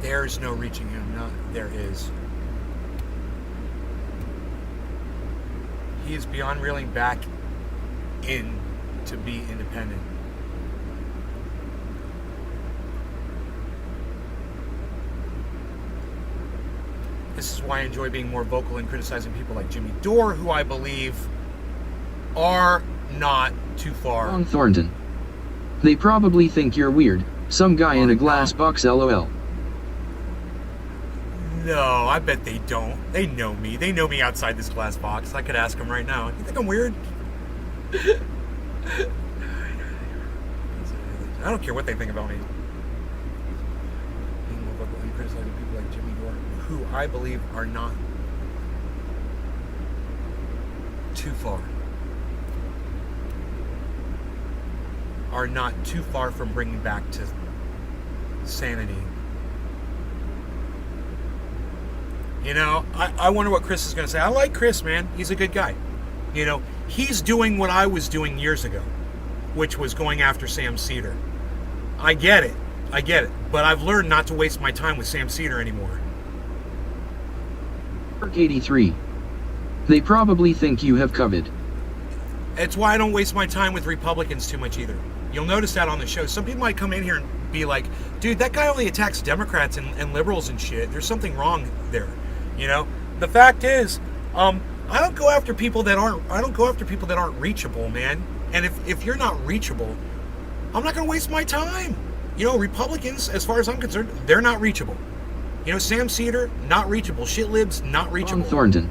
There's no reaching him. No, there is. He is beyond reeling back in to be independent. This is why I enjoy being more vocal and criticizing people like Jimmy Dore, who I believe are not too far. Bong Thornton. They probably think you're weird. Some guy in a glass box, lol. No, I bet they don't. They know me. They know me outside this glass box. I could ask them right now. You think I'm weird? I don't care what they think about me. Being more vocal and criticizing people like Jimmy Dore, who I believe are not too far. Are not too far from bringing back to sanity. You know, I wonder what Chris is going to say. I like Chris, man. He's a good guy. You know, he's doing what I was doing years ago, which was going after Sam Cedar. I get it. But I've learned not to waste my time with Sam Cedar anymore. 83. They probably think you have COVID. It's why I don't waste my time with Republicans too much either. You'll notice that on the show. Some people might come in here and be like, dude, that guy only attacks Democrats and liberals and shit. There's something wrong there. You know, the fact is, I don't go after people that aren't reachable, man. And if you're not reachable, I'm not going to waste my time. You know, Republicans, as far as I'm concerned, they're not reachable. You know, Sam Cedar, not reachable. Shit libs, not reachable. Bong Thornton.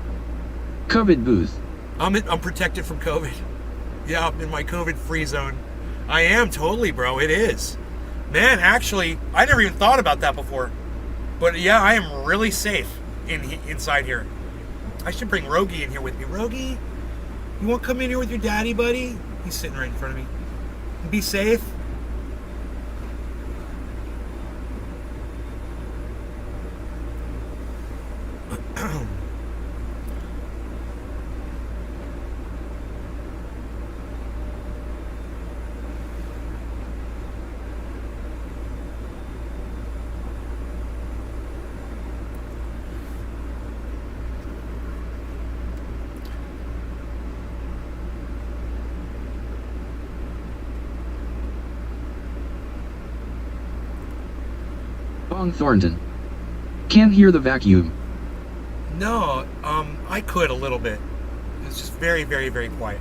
COVID booth. I'm protected from COVID. Yeah, I'm in my COVID-free zone. I am totally, bro. It is. Man, actually, I never even thought about that before. But yeah, I am really safe inside here. I should bring Rogie in here with me. Rogie, you want to come in here with your daddy, buddy? He's sitting right in front of me. Be safe. John Thornton. Can't hear the vacuum. No, I could a little bit. It's just very, very, very quiet.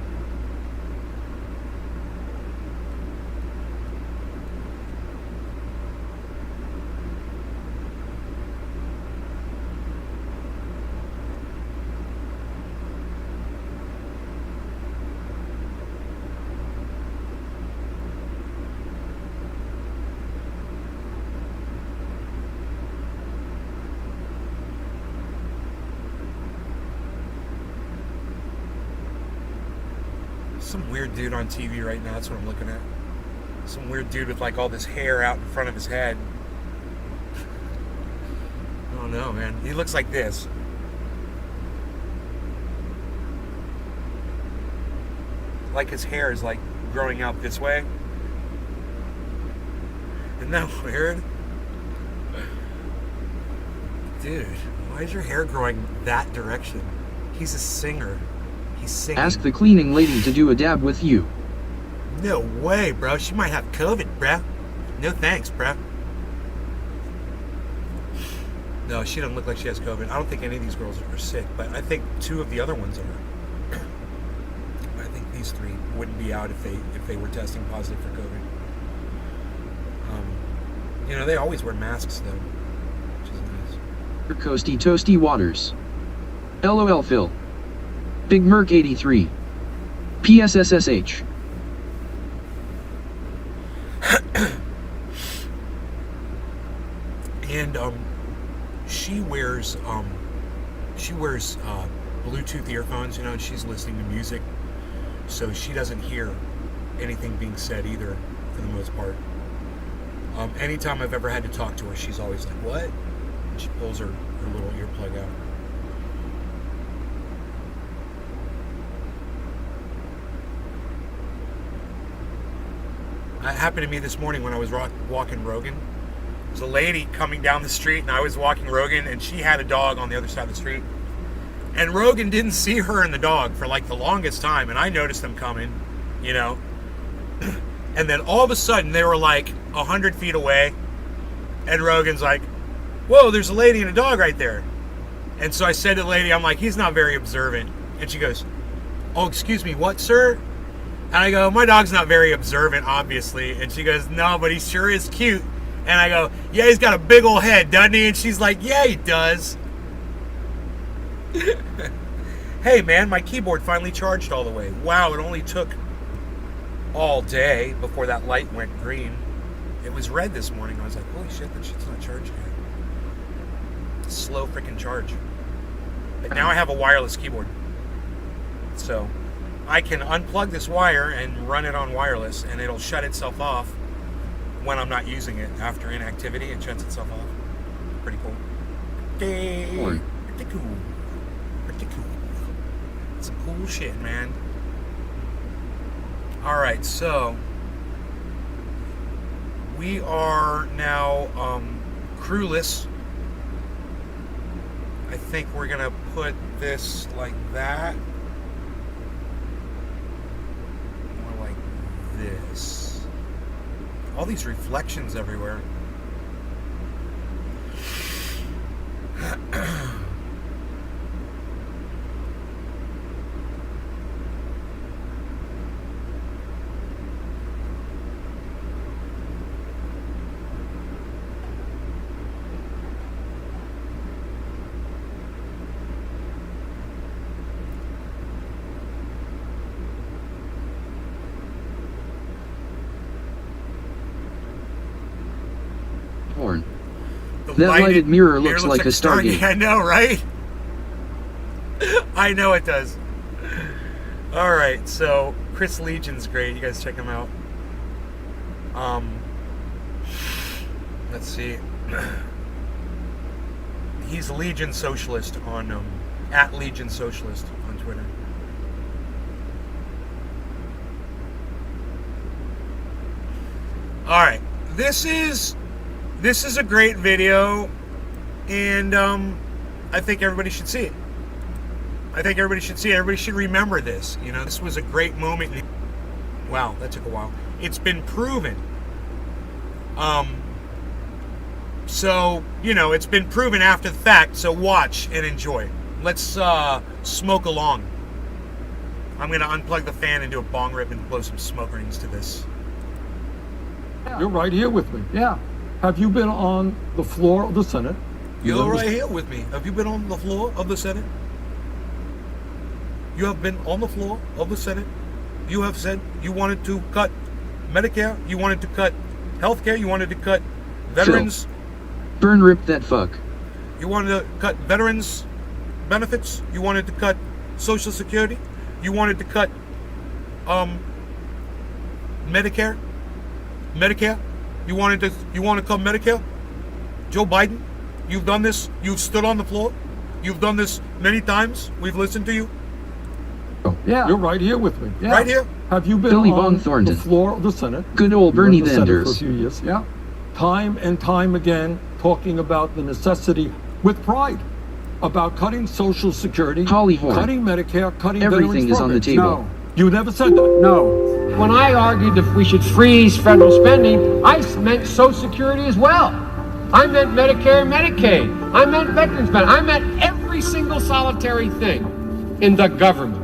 Some weird dude on TV right now, that's what I'm looking at. Some weird dude with like all this hair out in front of his head. I don't know, man. He looks like this. Like his hair is like growing out this way. Isn't that weird? Dude, why is your hair growing that direction? He's a singer. He's singing. Ask the cleaning lady to do a dab with you. No way, bro. She might have COVID, bro. No thanks, bro. No, she doesn't look like she has COVID. I don't think any of these girls are sick, but I think 2 of the other ones are. I think these 3 wouldn't be out if they were testing positive for COVID. You know, they always wear masks though, which is nice. Coasty Toasty Waters. LOL Phil. Big Merc 83. PSSSH. And she wears Bluetooth earphones, you know, and she's listening to music, so she doesn't hear anything being said either, for the most part. Anytime I've ever had to talk to her, she's always like, "What?" And she pulls her little earplug out. It happened to me this morning when I was walking Rogan. There's a lady coming down the street, and I was walking Rogan, and she had a dog on the other side of the street. And Rogan didn't see her and the dog for like the longest time, and I noticed them coming, you know. And then all of a sudden, they were like 100 feet away, and Rogan's like, "Whoa, there's a lady and a dog right there." And so I said to the lady, I'm like, "He's not very observant." And she goes, "Oh, excuse me, what, sir?" And I go, "My dog's not very observant, obviously." And she goes, "No, but he sure is cute." And I go, "Yeah, he's got a big old head, doesn't he?" And she's like, "Yeah, he does." Hey, man, my keyboard finally charged all the way. Wow, it only took all day before that light went green. It was red this morning. I was like, holy shit, that shit's not charged yet. Slow freaking charge. But now I have a wireless keyboard. So I can unplug this wire and run it on wireless, and it'll shut itself off when I'm not using it. After inactivity, it shuts itself off. Pretty cool. Pretty cool. Pretty cool. Some cool shit, man. Alright, so we are now crewless. I think we're gonna put this like that. More like this. All these reflections everywhere. Horn. That lighted mirror looks like a Stargate. I know, right? I know it does. Alright, so Chris Legion's great. You guys check him out. Let's see. He's Legion Socialist on at Legion Socialist on Twitter. Alright. This is a great video, and I think everybody should see it. Everybody should remember this. You know, this was a great moment. Wow, that took a while. It's been proven. So, it's been proven after the fact, so watch and enjoy. Let's smoke along. I'm going to unplug the fan and do a bong rip and blow some smoke rings to this. You're right here with me. Yeah. Have you been on the floor of the Senate? You're right here with me. Have you been on the floor of the Senate? You have been on the floor of the Senate. You have said you wanted to cut Medicare. You wanted to cut healthcare. You wanted to cut veterans. Burn rip that fuck. You wanted to cut veterans benefits. You wanted to cut Social Security. You wanted to cut Medicare. You want to cut Medicare? Joe Biden, you've done this. You've stood on the floor. You've done this many times. We've listened to you. Oh, yeah. You're right here with me. Yeah. Right here. Have you been Billy on Von Thornton. the floor of the Senate? Good old You were Bernie in the Senate for a Sanders. few years. Yeah. Time and time again, talking about the necessity, with pride, about cutting Social Security, Holly Horn. cutting Medicare, cutting Everything veterans is on the programs. table. No, You never said that. no. When I argued if we should freeze federal spending, I meant Social Security as well. I meant Medicare and Medicaid. I meant veterans benefits. I meant every single solitary thing in the government.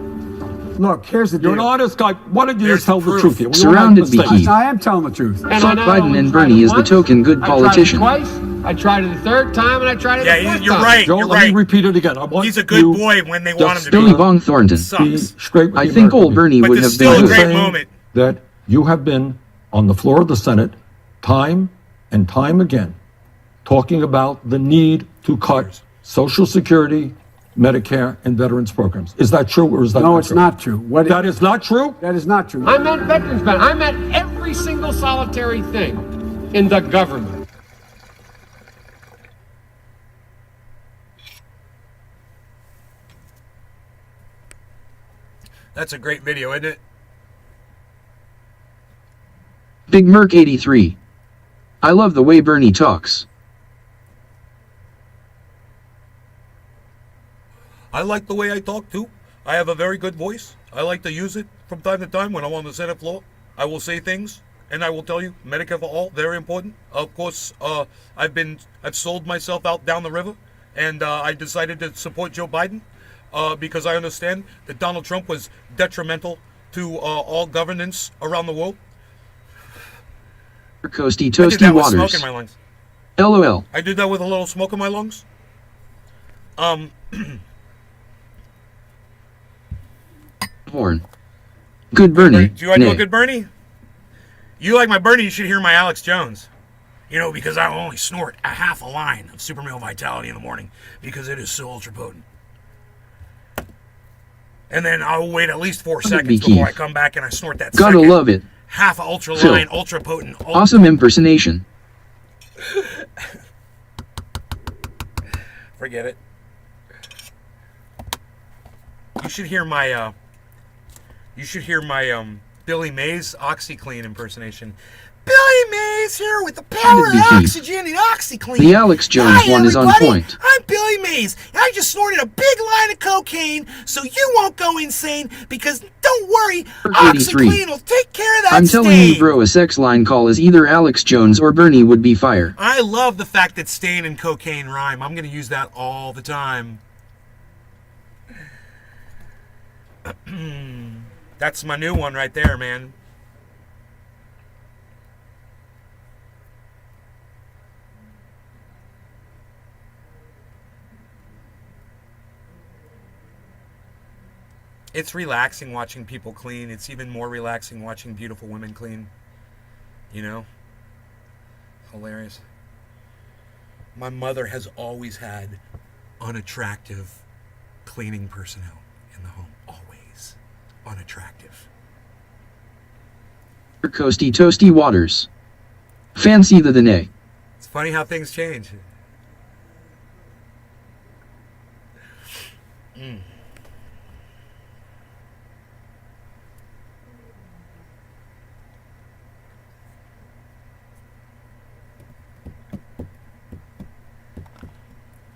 Look, here's the You're an deal. honest guy. Why don't you There's just tell the the proof. truth here? We all Surrounded make by mistakes. heat. I am telling the truth. And Fuck I not Biden only and tried Bernie it is the once, token good I politician. tried it twice. I tried it the third time, and I tried it the Yeah, fourth you're time. right. Joe, You're let me right. repeat it again. I want He's a good you boy when they just want him to Billy be. Von Thornton. be Sucks. straight with I the think American old Bernie But would there's have still been a You're great good. saying moment. that you have been on the floor of the Senate time and time again talking about the need to cut Social Security, Medicare, and veterans programs. Is that true or is that No, not it's true? not true. That is not true? That is not true. I meant veterans benefits. I meant every single solitary thing in the government. That's a great video, isn't it? Big Merc 83. I love the way Bernie talks. I like the way I talk too. I have a very good voice. I like to use it from time to time when I'm on the Senate floor. I will say things, and I will tell you, Medicare for all, very important. Of course, I've sold myself out down the river, and I decided to support Joe Biden because I understand that Donald Trump was detrimental to all governance around the world. Coasty I did toasty that with smoke waters. in my lungs. LOL. I did that with a little smoke in my lungs. Horn. Good Bernie. Do you like Nay. a good Bernie? You like my Bernie, you should hear my Alex Jones. Because I only snort a half a line of Super Male Vitality in the morning because it is so ultra potent. And then I'll wait at least 4 seconds Keith. before I come back and I snort that Gotta second love it. half a ultra Phil. line, ultra potent. Awesome impersonation. Forget it. You should hear my Billy Mays OxyClean impersonation. Billy Mays here with the power of Keith. oxygen and OxyClean. The Alex Jones Hi, one is on everybody. point. I'm Billy Mays. I just snorted a big line of cocaine, so you won't go insane because don't worry, 83. OxyClean will take care of that I'm telling stain. you, bro, a sex line call is either Alex Jones or Bernie would be fire. I love the fact that stain and cocaine rhyme. I'm going to use that all the time. That's my new one right there, man. It's relaxing watching people clean. It's even more relaxing watching beautiful women clean. Hilarious. My mother has always had unattractive cleaning personnel in the home. Always unattractive. Coasty toasty waters. Fancy the Dene. It's funny how things change.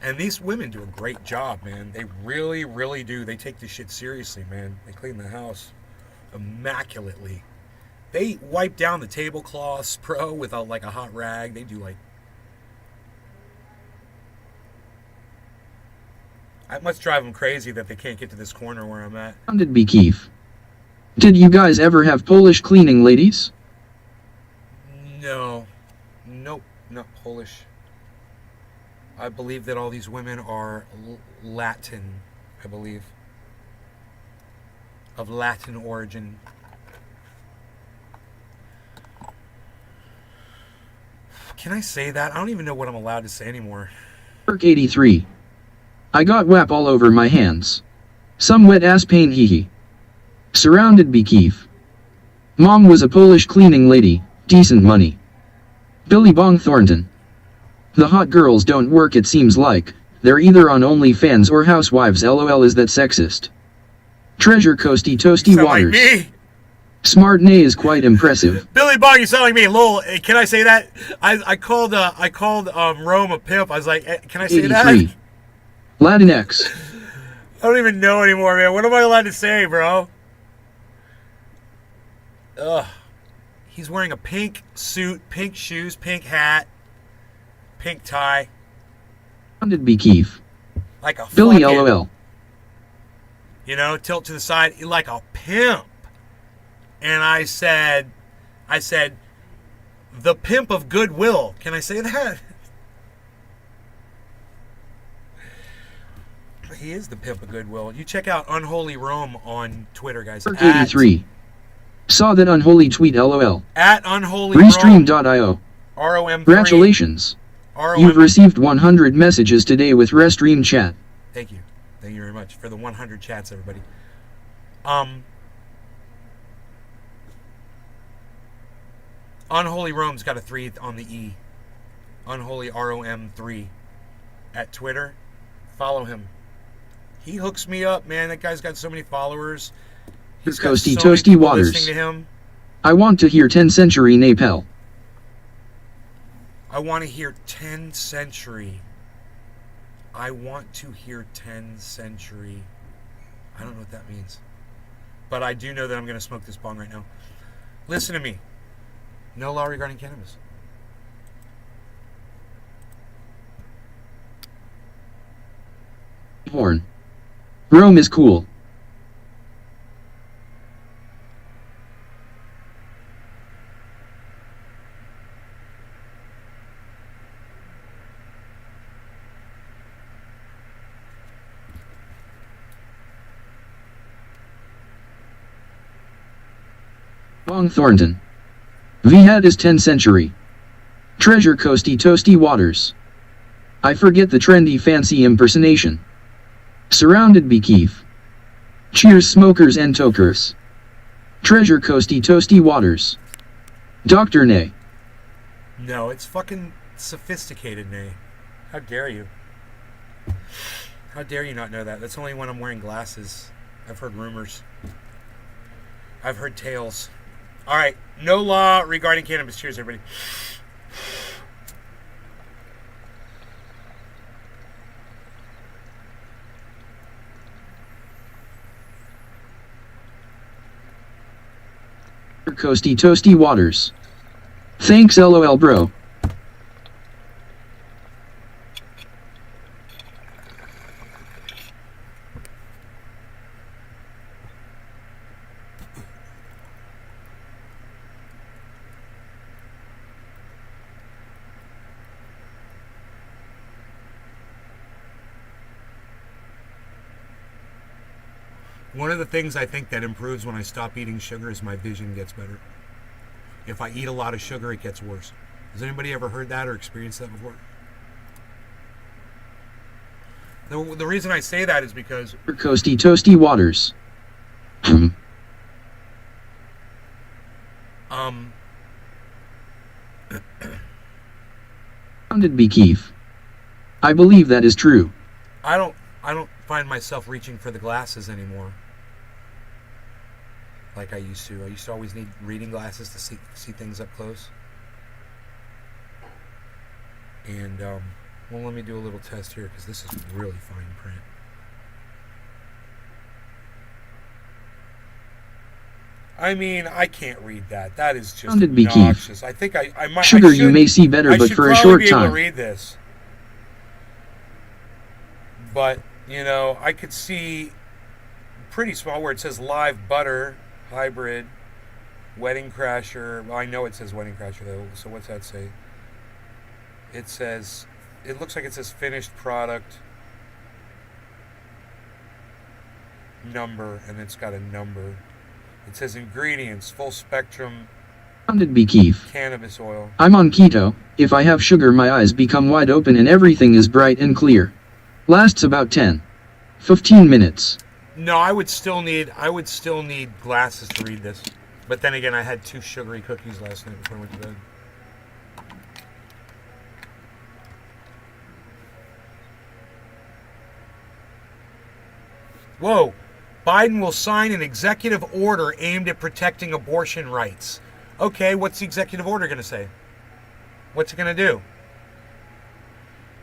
And these women do a great job, man. They really, really do. They take this shit seriously, man. They clean the house immaculately. They wipe down the tablecloths, bro, with a hot rag. They do It must drive them crazy that they can't get to this corner where I'm at. Surrounded by Kiev. Did you guys ever have Polish cleaning ladies? No. Nope. Not Polish. I believe that all these women are Latin, I believe. Of Latin origin. Can I say that? I don't even know what I'm allowed to say anymore. Perk 83. I got WAP all over my hands. Some wet ass pain hee hee. Surrounded by Kiev. Mom was a Polish cleaning lady, decent money. Billy Bong Thornton. The hot girls don't work, it seems like. They're either on OnlyFans or Housewives. LOL, is that sexist? Treasure Coasty Toasty Sound Waters. like me. Smart Nay is quite impressive. Billy Bong, you sound like me. Lol, can I say that? I called Rome a pimp. I was like, can I say 83. that? Latinx. I don't even know anymore, man. What am I allowed to say, bro? Ugh. He's wearing a pink suit, pink shoes, pink hat, pink tie. Surrounded by Kiev. Like a Billy fucking, LOL. you know, tilt to the side like a pimp. And I said, the pimp of goodwill. Can I say that? He is the pimp of goodwill. You check out Unholy Rome on Twitter, guys. Perk 83. Saw that unholy tweet. LOL. At Unholy Rome. Restream.io. ROM3. Congratulations. ROM. You've received 100 messages today with Restream chat. Thank you. Thank you very much for the 100 chats, everybody. Unholy Rome's got a 3 on the E. Unholy ROM3 at Twitter. Follow him. He hooks me up, man. That guy's got so many followers. He's got Coasty so many Toasty people Waters. listening to him. I want to hear 10th century Napel. I want to hear 10th century. I want to hear 10th century. I don't know what that means. But I do know that I'm going to smoke this bong right now. Listen to me. No law regarding cannabis. Horn. Rome is cool. Bong Thornton. Vhad is 10th century. Treasure Coasty Toasty Waters. I forget the trendy fancy impersonation. Surrounded by Kiev. Cheers smokers and tokers. Treasure Coasty Toasty Waters. Dr. Nay. No, it's fucking sophisticated, Nay. How dare you? How dare you not know that? That's only when I'm wearing glasses. I've heard rumors. I've heard tales. All right, no law regarding cannabis. Cheers, everybody. Coasty Toasty Waters. Thanks LOL bro. One of the things I think that improves when I stop eating sugar is my vision gets better. If I eat a lot of sugar, it gets worse. Has anybody ever heard that or experienced that before? The reason I say that is because... Coasty Toasty Waters. Founded by Kiev. I believe that is true. I don't find myself reaching for the glasses anymore. Like I used to. I used to always need reading glasses to see things up close. And, well, let me do a little test here because this is really fine print. I mean, I can't read that. That is just obnoxious. I think I might. Sugar, I should, you may see better, but for a short I should probably be able to time. read this. But You know, I could see pretty small where it says live butter, hybrid, wedding crasher. Well, I know it says wedding crasher though, so what's that say? It says, it looks like it says finished product number, and it's got a number. It says ingredients, full spectrum Surrounded by Keith. cannabis oil. I'm on keto. If I have sugar, my eyes become wide open and everything is bright and clear. Lasts about 10-15 minutes. No, I would still need glasses to read this. But then again, I had 2 sugary cookies last night before I went to bed. Whoa. Biden will sign an executive order aimed at protecting abortion rights. Okay, what's the executive order going to say? What's it going to do?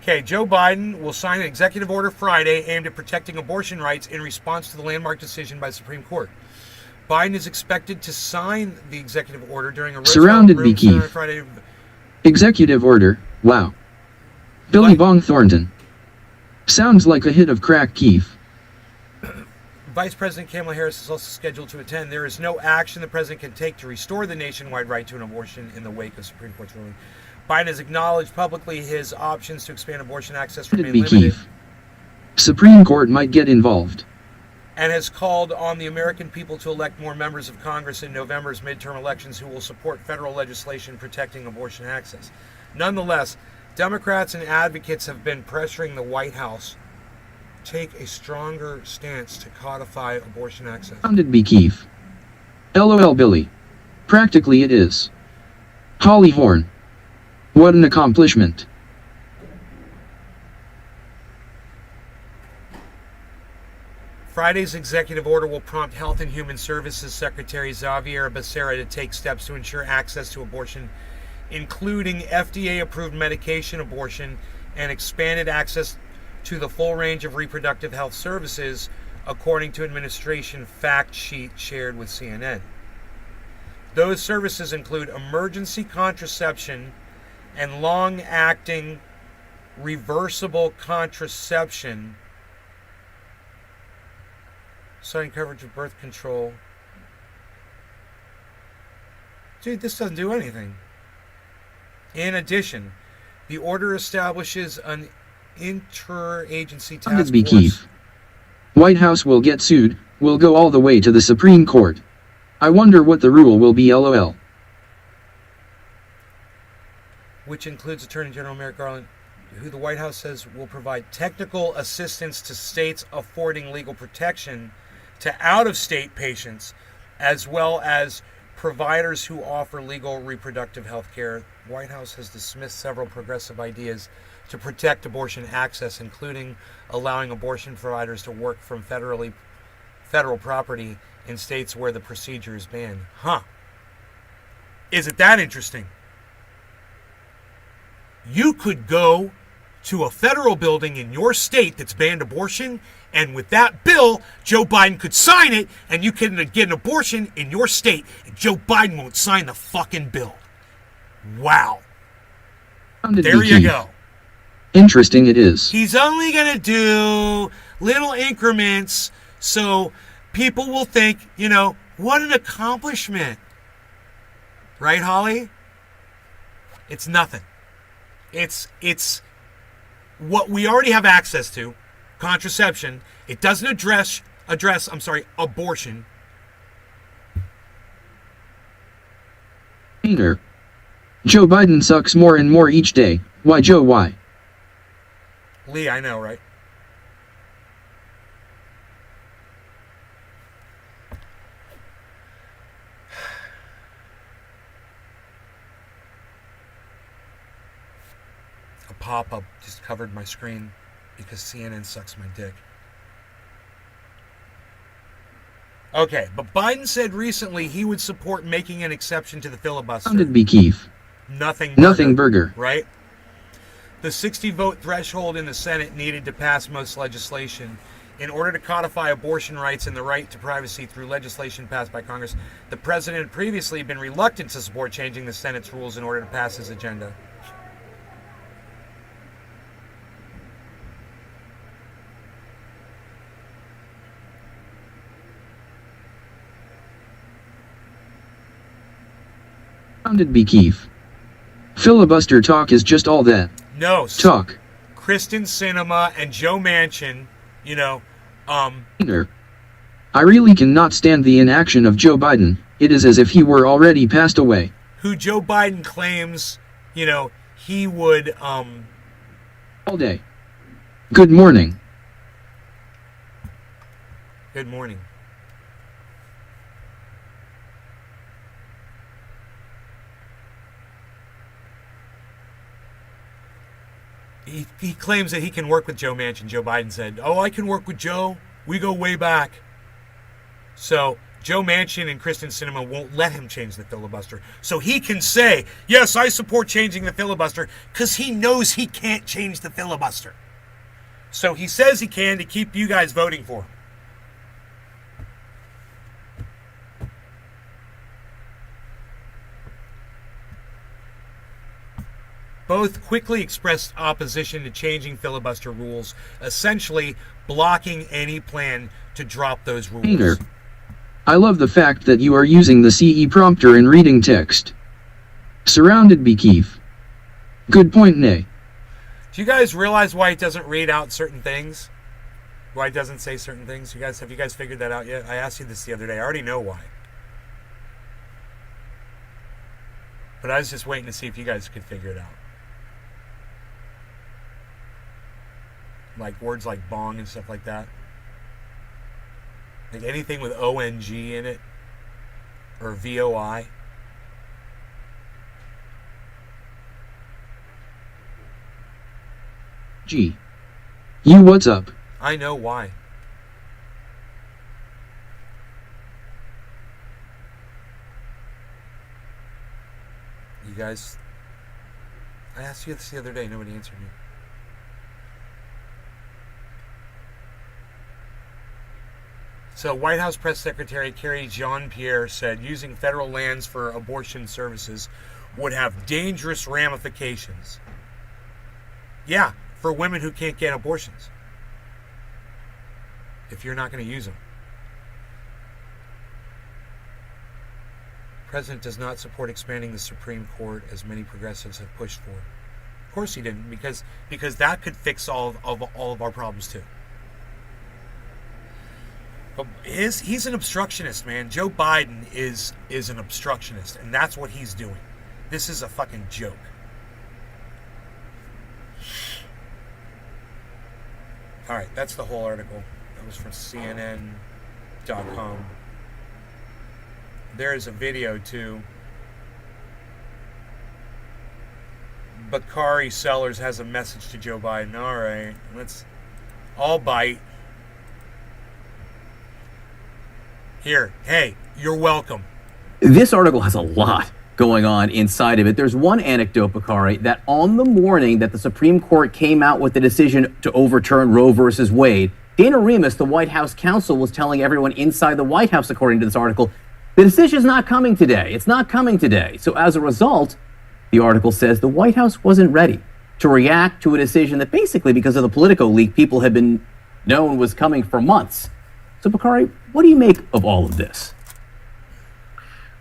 Okay, Joe Biden will sign an executive order Friday aimed at protecting abortion rights in response to the landmark decision by the Supreme Court. Biden is expected to sign the executive order during a Surrounded by Keith. Friday. Executive order. Wow. Billy Bong Thornton. Sounds like a hit of crack, Keith. Vice President Kamala Harris is also scheduled to attend. There is no action the president can take to restore the nationwide right to an abortion in the wake of Supreme Court's ruling. Biden has acknowledged publicly his options to expand abortion access remain limited. Keith. Supreme Court might get involved. And has called on the American people to elect more members of Congress in November's midterm elections who will support federal legislation protecting abortion access. Nonetheless, Democrats and advocates have been pressuring the White House to take a stronger stance to codify abortion access. Surrounded by Keith. LOL Billy. Practically it is. Holly Horn. What an accomplishment. Friday's executive order will prompt Health and Human Services Secretary Xavier Becerra to take steps to ensure access to abortion, including FDA-approved medication abortion and expanded access to the full range of reproductive health services, according to administration fact sheet shared with CNN. Those services include emergency contraception and long-acting reversible contraception, starting coverage of birth control. Dude, this doesn't do anything. In addition, the order establishes an interagency task force. White House will get sued, will go all the way to the Supreme Court. I wonder what the rule will be, LOL. Which includes Attorney General Merrick Garland, who the White House says will provide technical assistance to states affording legal protection to out-of-state patients, as well as providers who offer legal reproductive health care. The White House has dismissed several progressive ideas to protect abortion access, including allowing abortion providers to work from federal property in states where the procedure is banned. Huh. Is it that interesting? You could go to a federal building in your state that's banned abortion, and with that bill, Joe Biden could sign it, and you can get an abortion in your state, and Joe Biden won't sign the fucking bill. Wow. There you go. Interesting it is. He's only going to do little increments so people will think, you know, what an accomplishment. Right, Holly? It's nothing. It's what we already have access to, contraception. It doesn't address abortion. Joe Biden sucks more and more each day. Why, Joe, why? Lee, I know, right? A pop-up just covered my screen because CNN sucks my dick. Okay, but Biden said recently he would support making an exception to the filibuster. Sounded be Keith. Nothing burger. Right? The 60-vote threshold in the Senate needed to pass most legislation. In order to codify abortion rights and the right to privacy through legislation passed by Congress, the president had previously been reluctant to support changing the Senate's rules in order to pass his agenda. Surrounded by Keefe. Filibuster talk is just all that. No. Talk. Kristen Sinema and Joe Manchin, I really cannot stand the inaction of Joe Biden. It is as if he were already passed away. Who Joe Biden claims, he would, All day. Good morning. Good morning. He claims that he can work with Joe Manchin. Joe Biden said, "Oh, I can work with Joe. We go way back." So Joe Manchin and Kristen Sinema won't let him change the filibuster. So he can say, "Yes, I support changing the filibuster," because he knows he can't change the filibuster. So he says he can to keep you guys voting for him. Both quickly expressed opposition to changing filibuster rules, essentially blocking any plan to drop those rules. I love the fact that you are using the CE prompter in reading text. Surrounded by Keefe. Good point, Nay. Do you guys realize why it doesn't read out certain things? Why it doesn't say certain things? Have you guys figured that out yet? I asked you this the other day. I already know why. But I was just waiting to see if you guys could figure it out. Like words like bong and stuff like that. Like anything with ONG in it. Or VOI. Gee. You what's up? I know why. You guys... I asked you this the other day. Nobody answered me. So, White House Press Secretary Carrie Jean-Pierre said using federal lands for abortion services would have dangerous ramifications. Yeah, for women who can't get abortions. If you're not going to use them. The president does not support expanding the Supreme Court as many progressives have pushed for. Of course he didn't, because that could fix all of our problems too. But he's an obstructionist, man. Joe Biden is an obstructionist, and that's what he's doing. This is a fucking joke. All right, that's the whole article. That was from CNN.com. There is a video too. Bakari Sellers has a message to Joe Biden. All right, I'll bite. Here, hey, you're welcome. This article has a lot going on inside of it. There's one anecdote, Bakari, that on the morning that the Supreme Court came out with the decision to overturn Roe versus Wade, Dana Remus, the White House counsel, was telling everyone inside the White House, according to this article, the decision's not coming today. It's not coming today. So as a result, the article says the White House wasn't ready to react to a decision that basically, because of the Politico leak, people have been known was coming for months. So, Bakari, what do you make of all of this?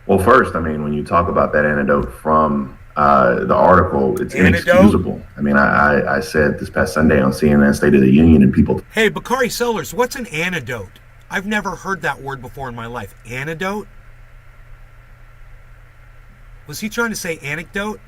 Well, first, I mean, when you talk about that anecdote from the article, it's inexcusable. I mean, I said this past Sunday on CNN State of the Union, and people... Hey, Bakari Sellers, what's an anecdote? I've never heard that word before in my life. Anecdote? Was he trying to say anecdote?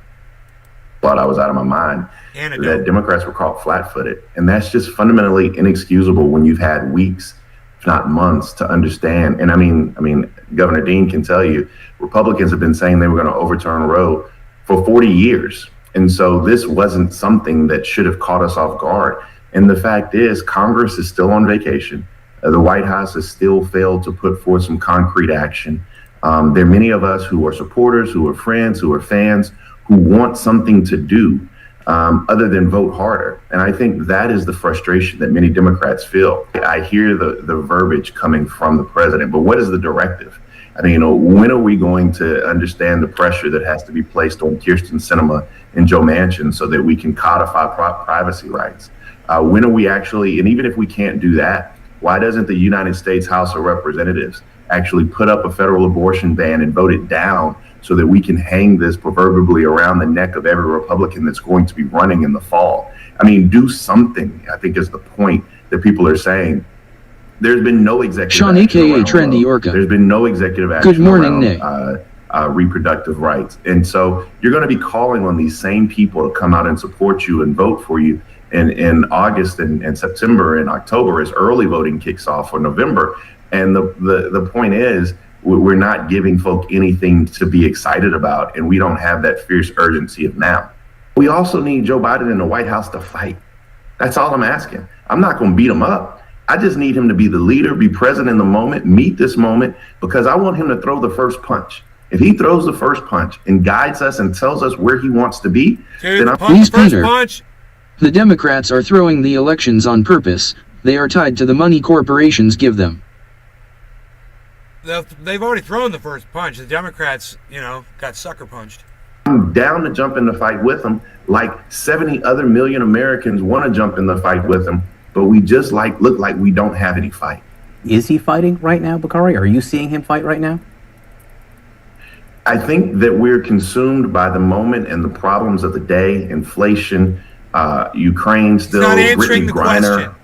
Thought I was out of my mind. Anecdote. That Democrats were caught flat-footed. And that's just fundamentally inexcusable when you've had weeks, if not months, to understand. And I mean, Governor Dean can tell you, Republicans have been saying they were going to overturn Roe for 40 years. And so this wasn't something that should have caught us off guard. And the fact is, Congress is still on vacation. The White House has still failed to put forth some concrete action. There are many of us who are supporters, who are friends, who are fans, who want something to do other than vote harder. And I think that is the frustration that many Democrats feel. I hear the verbiage coming from the president, but what is the directive? I mean, when are we going to understand the pressure that has to be placed on Kyrsten Sinema and Joe Manchin so that we can codify privacy rights? When are we actually, and even if we can't do that, why doesn't the United States House of Representatives actually put up a federal abortion ban and vote it down so that we can hang this proverbially around the neck of every Republican that's going to be running in the fall. I mean, do something, I think, is the point that people are saying. There's been no executive Sean, action aka around Trendy love. Orca. There's been no executive action Good morning, around Nick. reproductive rights. And so you're going to be calling on these same people to come out and support you and vote for you in August and September and October as early voting kicks off for November. And the point is, we're not giving folk anything to be excited about, and we don't have that fierce urgency of now. We also need Joe Biden in the White House to fight. That's all I'm asking. I'm not going to beat him up. I just need him to be the leader, be present in the moment, meet this moment, because I want him to throw the first punch. If he throws the first punch and guides us and tells us where he wants to be, then I'm Please, Peter. The Democrats are throwing the elections on purpose. They are tied to the money corporations give them. They've already thrown the first punch. The Democrats, got sucker punched. I'm down to jump in the fight with them, like 70 other million Americans want to jump in the fight with them, but we just look like we don't have any fight. Is he fighting right now, Bakari? Are you seeing him fight right now? I think that we're consumed by the moment and the problems of the day, inflation, Ukraine still, Brittany Griner,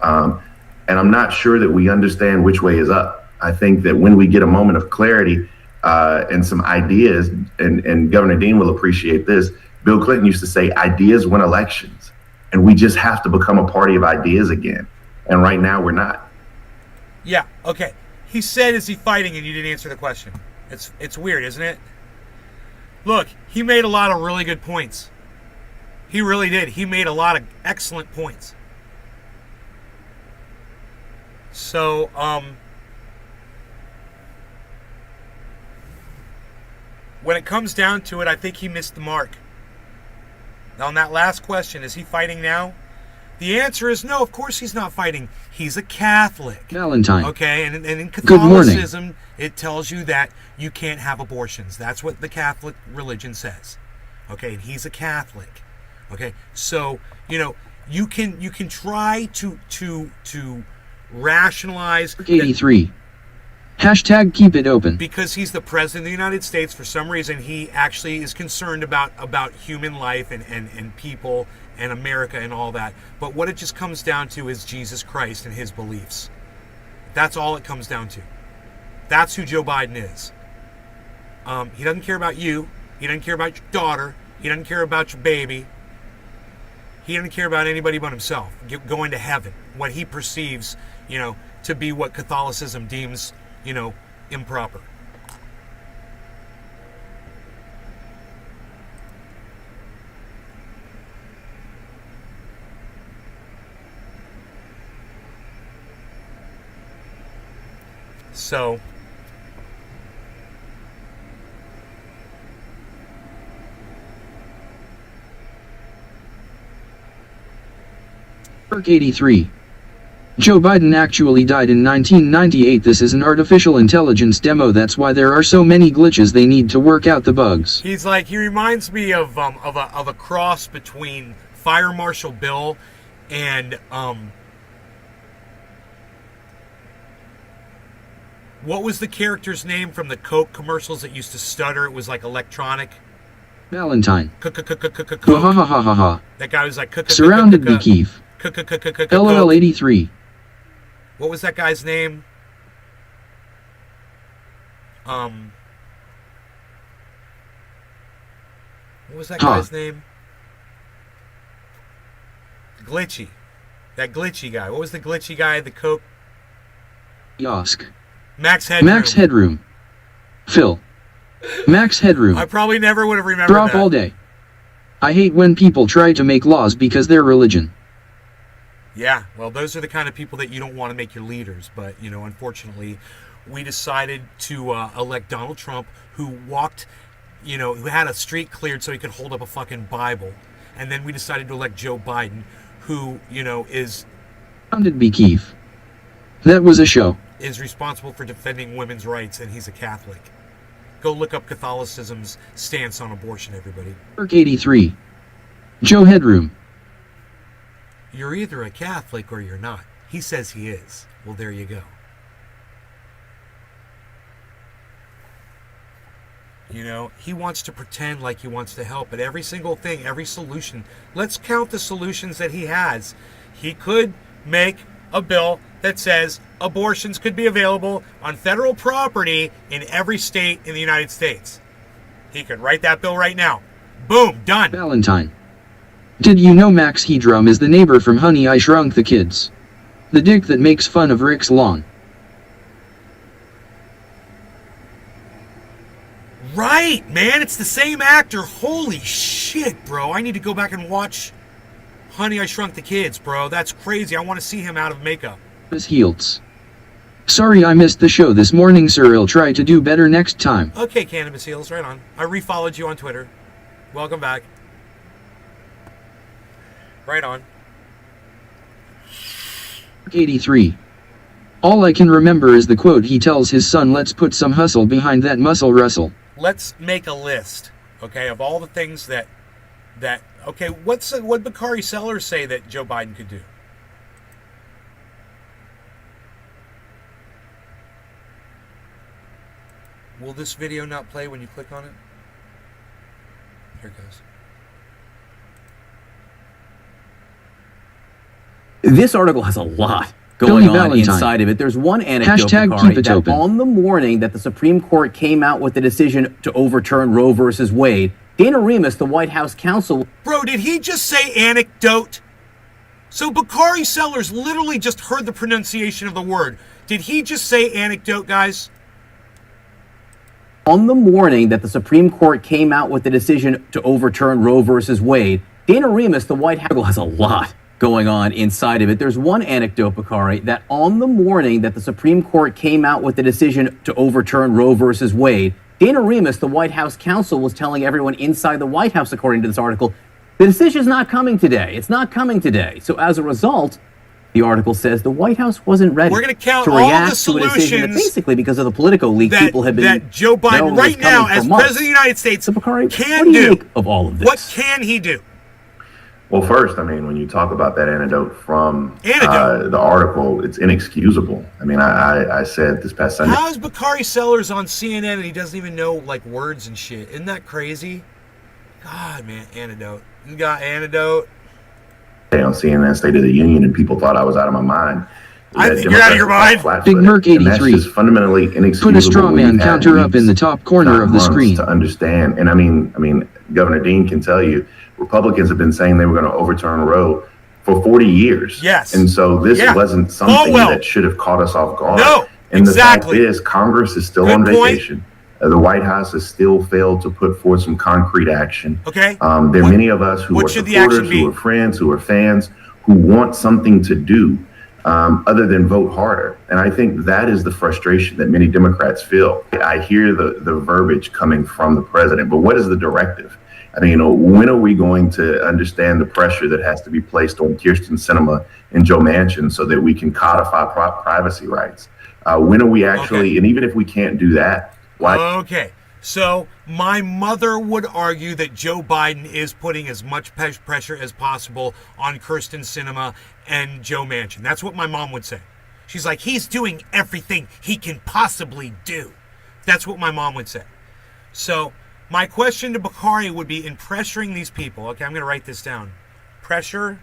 and I'm not sure that we understand which way is up. I think that when we get a moment of clarity and some ideas, and Governor Dean will appreciate this, Bill Clinton used to say, ideas win elections, and we just have to become a party of ideas again. And right now we're not. Yeah, okay. He said, is he fighting? And you didn't answer the question. It's weird, isn't it? Look, he made a lot of really good points. He really did. He made a lot of excellent points. So, when it comes down to it, I think he missed the mark. Now, on that last question, is he fighting now? The answer is no, of course he's not fighting. He's a Catholic. Valentine. Okay, and in Good morning. Catholicism, it tells you that you can't have abortions. That's what the Catholic religion says. Okay, and he's a Catholic. Okay, so, you can try to rationalize 83. Hashtag keep it open. Because he's the president of the United States, for some reason he actually is concerned about human life and people and America and all that. But what it just comes down to is Jesus Christ and his beliefs. That's all it comes down to. That's who Joe Biden is. He doesn't care about you. He doesn't care about your daughter. He doesn't care about your baby. He doesn't care about anybody but himself going to heaven. What he perceives, to be what Catholicism deems, improper. So, Perk 83. Joe Biden actually died in 1998. This is an artificial intelligence demo. That's why there are so many glitches. They need to work out the bugs. he reminds me of a cross between Fire Marshal Bill and what was the character's name from the Coke commercials that used to stutter? It was like electronic. Valentine. Coke. Ha ha ha ha ha. That guy was like Surrounded by Keith. LOL 83. What was that guy's name? What was that guy's name? Glitchy. That glitchy guy. What was the glitchy guy? The Coke. Yosk. Max Headroom. Max Headroom. Phil. Max Headroom. I probably never would have remembered Drop that. all day. I hate when people try to make laws because they're religion. Yeah, well, those are the kind of people that you don't want to make your leaders. But, unfortunately, we decided to elect Donald Trump, who walked, who had a street cleared so he could hold up a fucking Bible. And then we decided to elect Joe Biden, who, is... Surrounded by Keith. That was a show. Is responsible for defending women's rights, and he's a Catholic. Go look up Catholicism's stance on abortion, everybody. Perk 83. Joe Headroom. You're either a Catholic or you're not. He says he is. Well, there you go. You know, he wants to pretend like he wants to help, but every single thing, every solution, let's count the solutions that he has. He could make a bill that says abortions could be available on federal property in every state in the United States. He could write that bill right now. Boom, done. Valentine. Did you know Max Headroom is the neighbor from Honey, I Shrunk the Kids? The dick that makes fun of Rick's lawn. Right, man, it's the same actor. Holy shit, bro. I need to go back and watch Honey, I Shrunk the Kids, bro. That's crazy. I want to see him out of makeup. Heels. Sorry I missed the show this morning, sir. I'll try to do better next time. Okay, Cannabis Heels, right on. I refollowed you on Twitter. Welcome back. Right on. 83. All I can remember is the quote he tells his son, let's put some hustle behind that muscle, Russell. Let's make a list, okay, of all the things that okay, what Bakari Sellers say that Joe Biden could do? Will this video not play when you click on it? Here it goes. This article has a lot going Billy on Valentine. inside of it. There's one anecdote, Hashtag Bakari, keep it that open. on the morning that the Supreme Court came out with the decision to overturn Roe versus Wade, Dana Remus, the White House counsel... Bro, did he just say anecdote? So Bakari Sellers literally just heard the pronunciation of the word. Did he just say anecdote, guys? On the morning that the Supreme Court came out with the decision to overturn Roe versus Wade, Dana Remus, the White House, has a lot going on inside of it. There's one anecdote, Bakari, that on the morning that the Supreme Court came out with the decision to overturn Roe versus Wade, Dana Remus, the White House counsel, was telling everyone inside the White House, according to this article, the decision's not coming today. It's not coming today. So as a result, the article says the White House wasn't ready We're gonna count to all react the to a decision that solutions basically because of the Politico leak that, people have been that Joe Biden knowing right was coming now, for as months. President of the United States, So, Bakari, can what do you do. make of all of this? What can he do? Well, first, I mean, when you talk about that anecdote from Anecdote. the article, it's inexcusable. I mean, I said this past Sunday. How is Bakari Sellers on CNN and he doesn't even know like words and shit? Isn't that crazy? God, man, anecdote. You got anecdote. On CNN State of the Union, and people thought I was out of my mind. I think you're out of your mind. Big Merc And that's 83. just fundamentally inexcusable. Put a straw when man you've had counter up in the weeks, top corner not of the months, screen. to understand. And I mean, Governor Dean can tell you, Republicans have been saying they were going to overturn Roe for 40 years. Yes. And so this Yeah. wasn't something well. that should have caught us off guard. No, And exactly. the fact is, Congress is still Good on point. vacation. The White House has still failed to put forth some concrete action. Okay. There are many of us who what are should the action supporters, be? who are friends, who are fans, who want something to do other than vote harder. And I think that is the frustration that many Democrats feel. I hear the verbiage coming from the president, but what is the directive? I mean, when are we going to understand the pressure that has to be placed on Kirsten Sinema and Joe Manchin so that we can codify privacy rights? When are we actually, and even if we can't do that, why? Okay. So my mother would argue that Joe Biden is putting as much pressure as possible on Kirsten Sinema and Joe Manchin. That's what my mom would say. She's like, he's doing everything he can possibly do. That's what my mom would say. So my question to Bakari would be, in pressuring these people, okay, I'm going to write this down. Pressure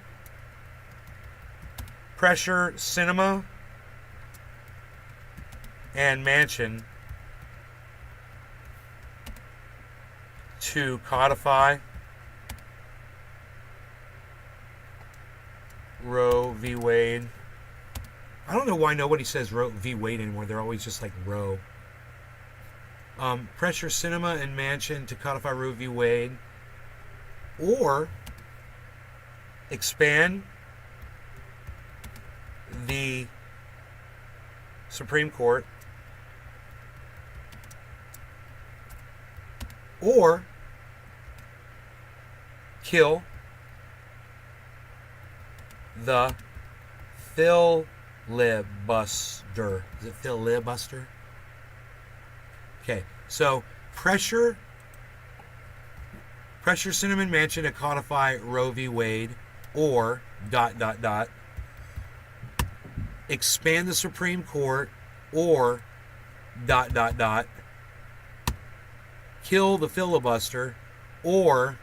Sinema and Manchin to codify Roe v. Wade. I don't know why nobody says Roe v. Wade anymore. They're always just like Roe. Pressure Sinema and Manchin to codify Roe v. Wade, or expand the Supreme Court, or kill the filibuster. Is it filibuster? Okay, so pressure Cinnamon Manchin to codify Roe v. Wade, or ... expand the Supreme Court, or ... kill kill the filibuster, or ...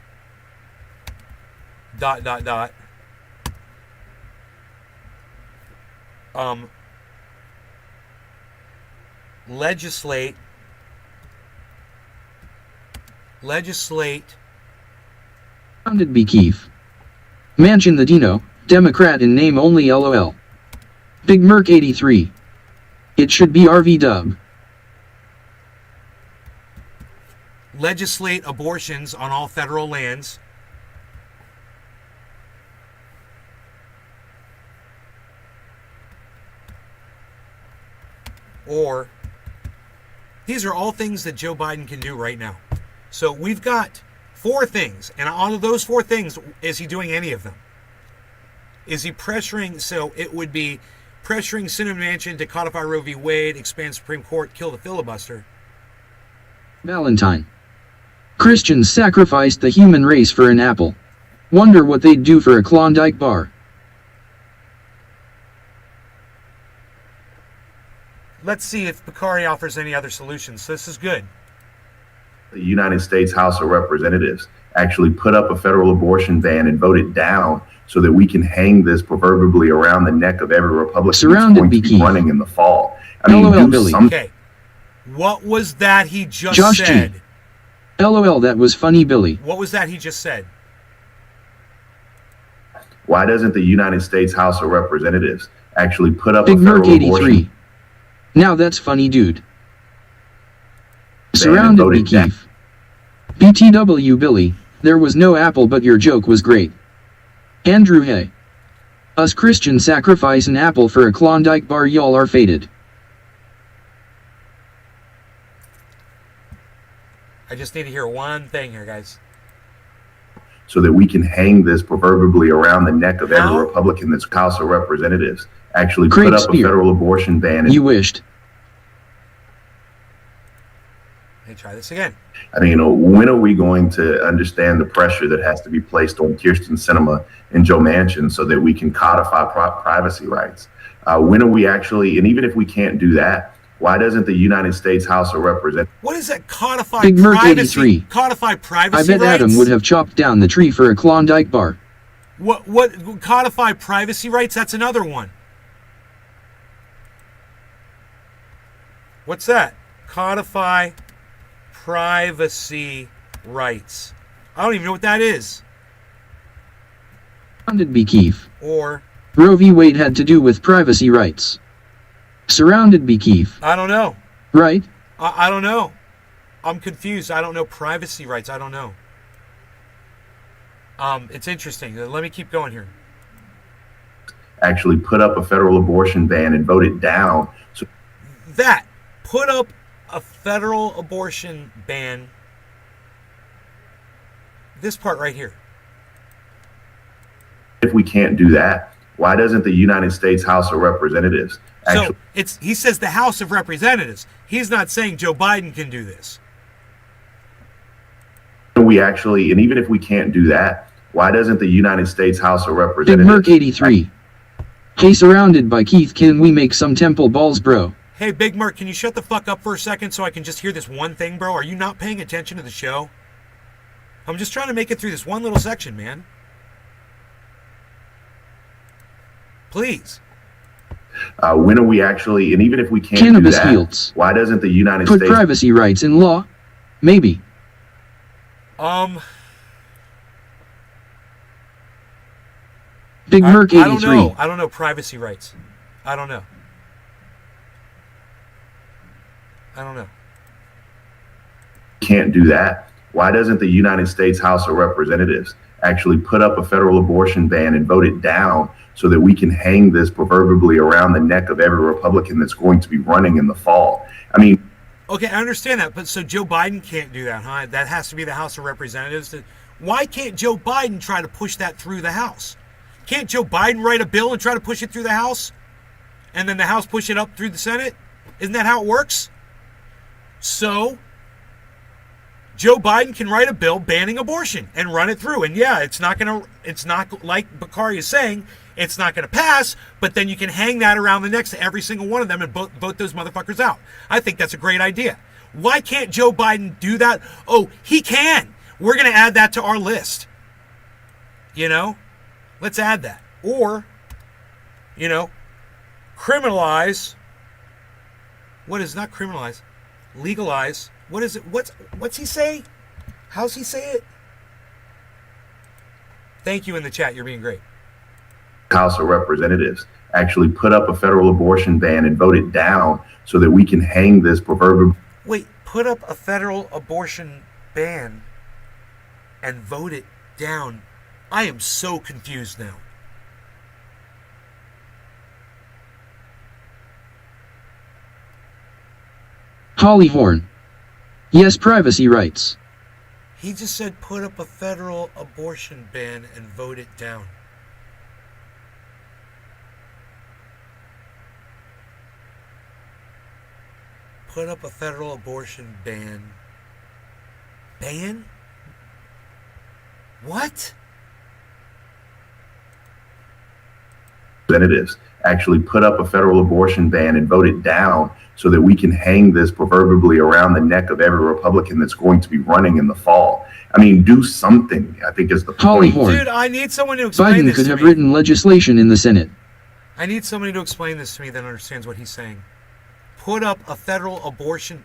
legislate Surrounded by Keefe. Manchin the Dino, Democrat in name only LOL. Big Merc 83. It should be RV Dub. legislate abortions on all federal lands, or these are all things that Joe Biden can do right now. So we've got 4 things, and out of those 4 things, is he doing any of them? Is he pressuring? So it would be pressuring Senate Manchin to codify Roe v. Wade, expand Supreme Court, kill the filibuster. Valentine. Christians sacrificed the human race for an apple. Wonder what they'd do for a Klondike bar. Let's see if Bakari offers any other solutions. This is good. The United States House of Representatives actually put up a federal abortion ban and voted down so that we can hang this proverbially around the neck of every Republican Surrounded that's going to be by running in the fall. I mean, LOL, do Billy. Okay. What was that he just Josh G. said? LOL, that was funny, Billy. What was that he just said? Why doesn't the United States House of Representatives actually put up Big a Merc federal 83. abortion Now that's funny, dude. ban and Surrounded by voted down? Keefe. BTW, Billy. There was no apple, but your joke was great. Andrew, hey. Us Christians sacrifice an apple for a Klondike bar, y'all are fated. I just need to hear one thing here, guys. So that we can hang this proverbially around the neck of How? every Republican that's House of Representatives actually Craig put up Spear. a federal abortion ban. And, You wished. Let me try this again. I mean, when are we going to understand the pressure that has to be placed on Kirsten Sinema and Joe Manchin so that we can codify privacy rights? When are we actually, and even if we can't do that, why doesn't the United States House of Representatives What is that codify Big Merc privacy? 83. Codify I privacy bet rights? Adam would have chopped down the tree for a Klondike bar. What codify privacy rights? That's another one. What's that? Codify privacy rights. I don't even know what that is. Surrounded by Keefe. Or Roe v. Wade had to do with privacy rights. Surrounded by Keefe. I don't know. Right? I don't know. I'm confused. I don't know privacy rights. I don't know. It's interesting. Let me keep going here. actually put up a federal abortion ban and voted down? So That put up a federal abortion ban. This part right here. if we can't do that, why doesn't the United States House of Representatives actually? So he says the House of Representatives. He's not saying Joe Biden can do this. We actually, and even if we can't do that, why doesn't the United States House of Big Representatives? Merc 83. Hey, surrounded by Keith, can we make some temple balls, bro? Hey, Big Merc, can you shut the fuck up for a second so I can just hear this one thing, bro? Are you not paying attention to the show? I'm just trying to make it through this one little section, man. Please. When are we actually, and even if we can't Cannabis do that, fields. why doesn't the United Put States? privacy rights in law? Maybe. Big Merc 83. I don't know. I don't know privacy rights. I don't know. I don't know. Can't do that. Why doesn't the United States House of Representatives actually put up a federal abortion ban and vote it down so that we can hang this proverbially around the neck of every Republican that's going to be running in the fall? I mean, Okay, I understand that, but so Joe Biden can't do that, huh? That has to be the House of Representatives. Why can't Joe Biden try to push that through the House? Can't Joe Biden write a bill and try to push it through the House? And then the House push it up through the Senate? Isn't that how it works? So, Joe Biden can write a bill banning abortion and run it through. And yeah, it's not like Bakari is saying, it's not going to pass, but then you can hang that around the necks of every single one of them and vote those motherfuckers out. I think that's a great idea. Why can't Joe Biden do that? Oh, he can. We're going to add that to our list. You know? Let's add that. Or, you know, criminalize. What is not criminalize? Legalize. What is it? What's he say? How's he say it? Thank you in the chat. You're being great. House of Representatives actually put up a federal abortion ban and vote it down so that we can hang this proverbial. Wait, put up a federal abortion ban and vote it down. I am so confused now. Holly Horn. Yes, privacy rights. He just said put up a federal abortion ban and vote it down. Put up a federal abortion ban. Ban? What? Representatives actually put up a federal abortion ban and vote it down so that we can hang this proverbially around the neck of every Republican that's going to be running in the fall. I mean, do something, I think is the Holly point. Horn. Dude, I need someone to explain Biden this could to have me. written legislation in the Senate. I need somebody to explain this to me that understands what he's saying. Put up a federal abortion.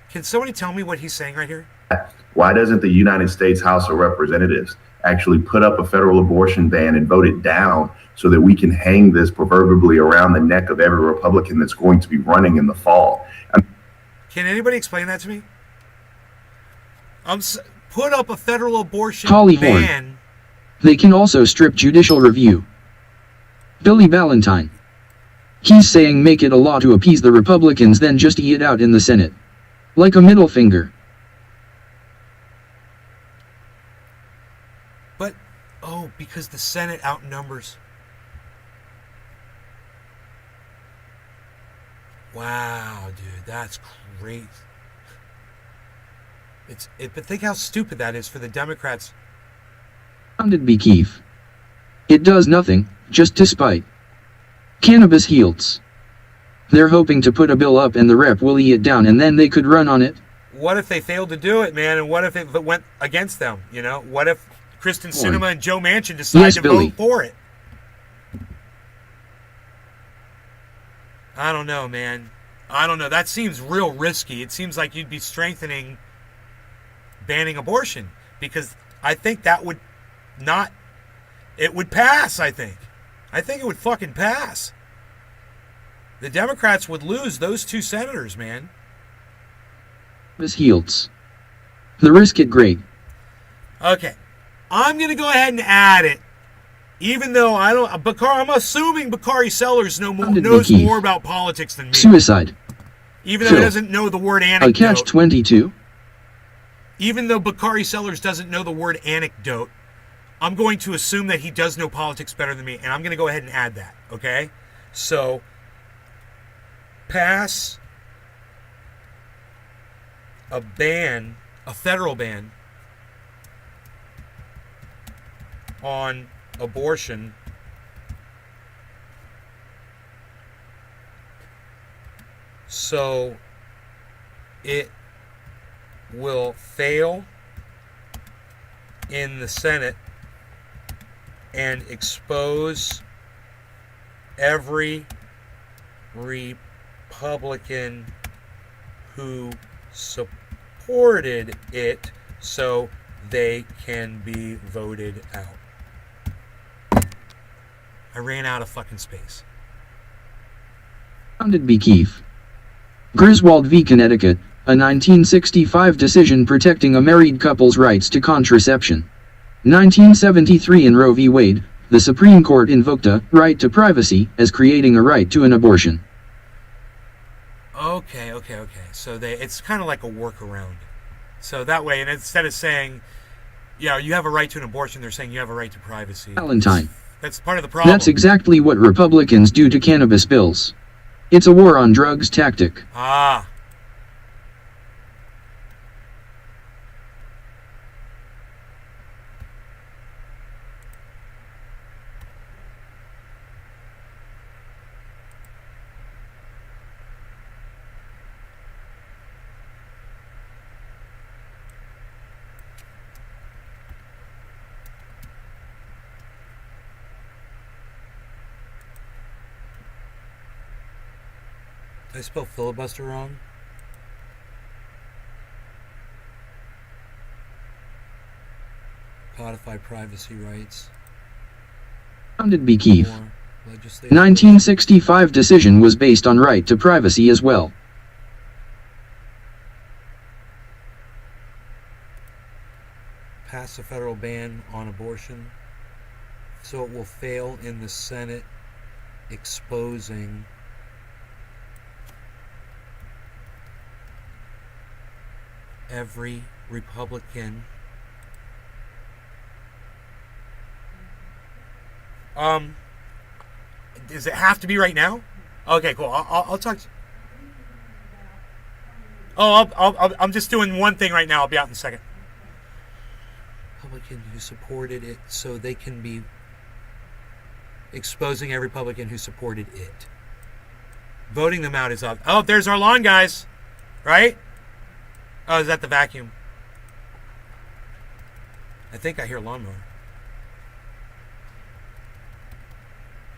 Can somebody tell me what he's saying right here? Why doesn't the United States House of Representatives actually put up a federal abortion ban and vote it down so that we can hang this proverbially around the neck of every Republican that's going to be running in the fall? Can anybody explain that to me? Put up a federal abortion Holly Horn. ban. They can also strip judicial review. Billy Ballantyne. He's saying make it a law to appease the Republicans, then just eat it out in the Senate. Like a middle finger. But, oh, because the Senate outnumbers. Wow, dude, that's great. But think how stupid that is for the Democrats. Founded be Keefe. It does nothing, just to spite. Cannabis heals. They're hoping to put a bill up and the rep will eat it down and then they could run on it. What if they failed to do it, man? And what if it went against them? You know, what if Kristen Sinema and Joe Manchin decide Yes, to Billy. vote for it? I don't know, man. I don't know. That seems real risky. It seems like you'd be strengthening banning abortion because I think that would not. It would pass, I think. I think it would fucking pass. The Democrats would lose those two senators, man. Cannabis heals. The risk it great. Okay. I'm going to go ahead and add it. Even though I don't, I'm assuming Bakari Sellers knows more about politics than me. Suicide. Even though he doesn't know the word A anecdote. catch-22. Even though Bakari Sellers doesn't know the word anecdote, I'm going to assume that he does know politics better than me, and I'm going to go ahead and add that, okay? So, pass a ban, a federal ban, on abortion so it will fail in the Senate and expose every Republican who supported it so they can be voted out. I ran out of fucking space. Founded be Keefe. Griswold v. Connecticut, a 1965 decision protecting a married couple's rights to contraception. 1973 in Roe v. Wade, the Supreme Court invoked a right to privacy as creating a right to an abortion. Okay. So it's kind of like a workaround. So that way, and instead of saying, yeah, you have a right to an abortion, they're saying you have a right to privacy. Valentine. That's part of the problem. That's exactly what Republicans do to cannabis bills. It's a war on drugs tactic. Ah. I spelled filibuster wrong. Codify privacy rights. Surrounded be Keith. More legislative. 1965 decision was based on right to privacy as well. Pass a federal ban on abortion, so it will fail in the Senate, exposing every Republican. Does it have to be right now? Okay, cool. I'll talk to... I'm just doing one thing right now. I'll be out in a second. Republican who supported it, so they can be exposing every Republican who supported it. Voting them out is up. Oh, there's our lawn guys, right? Oh, is that the vacuum? I think I hear lawnmower.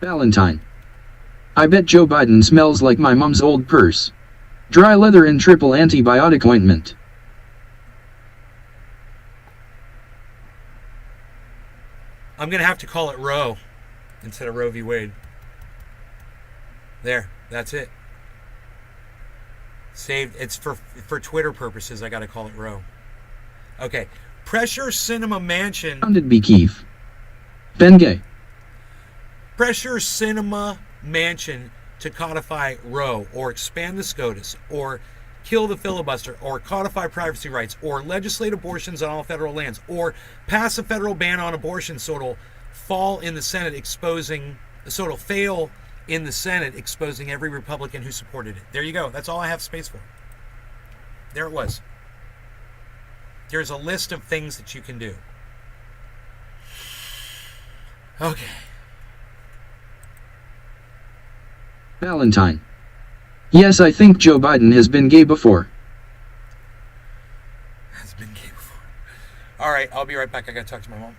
Valentine. I bet Joe Biden smells like my mom's old purse. Dry leather and triple antibiotic ointment. I'm going to have to call it Roe instead of Roe v. Wade. There, that's it. Saved. It's for Twitter purposes. I got to call it Roe. Okay. Pressure Cinema Mansion. Surrounded be Keith. Ben Gay. Pressure Cinema Mansion to codify Roe, or expand the SCOTUS, or kill the filibuster, or codify privacy rights, or legislate abortions on all federal lands, or pass a federal ban on abortion so it'll fall in the Senate, so it'll fail in the Senate, exposing every Republican who supported it. There you go. That's all I have space for. There it was. There's a list of things that you can do. Okay. Valentine. Yes, I think Joe Biden has been gay before. Has been gay before. All right, I'll be right back. I got to talk to my mom.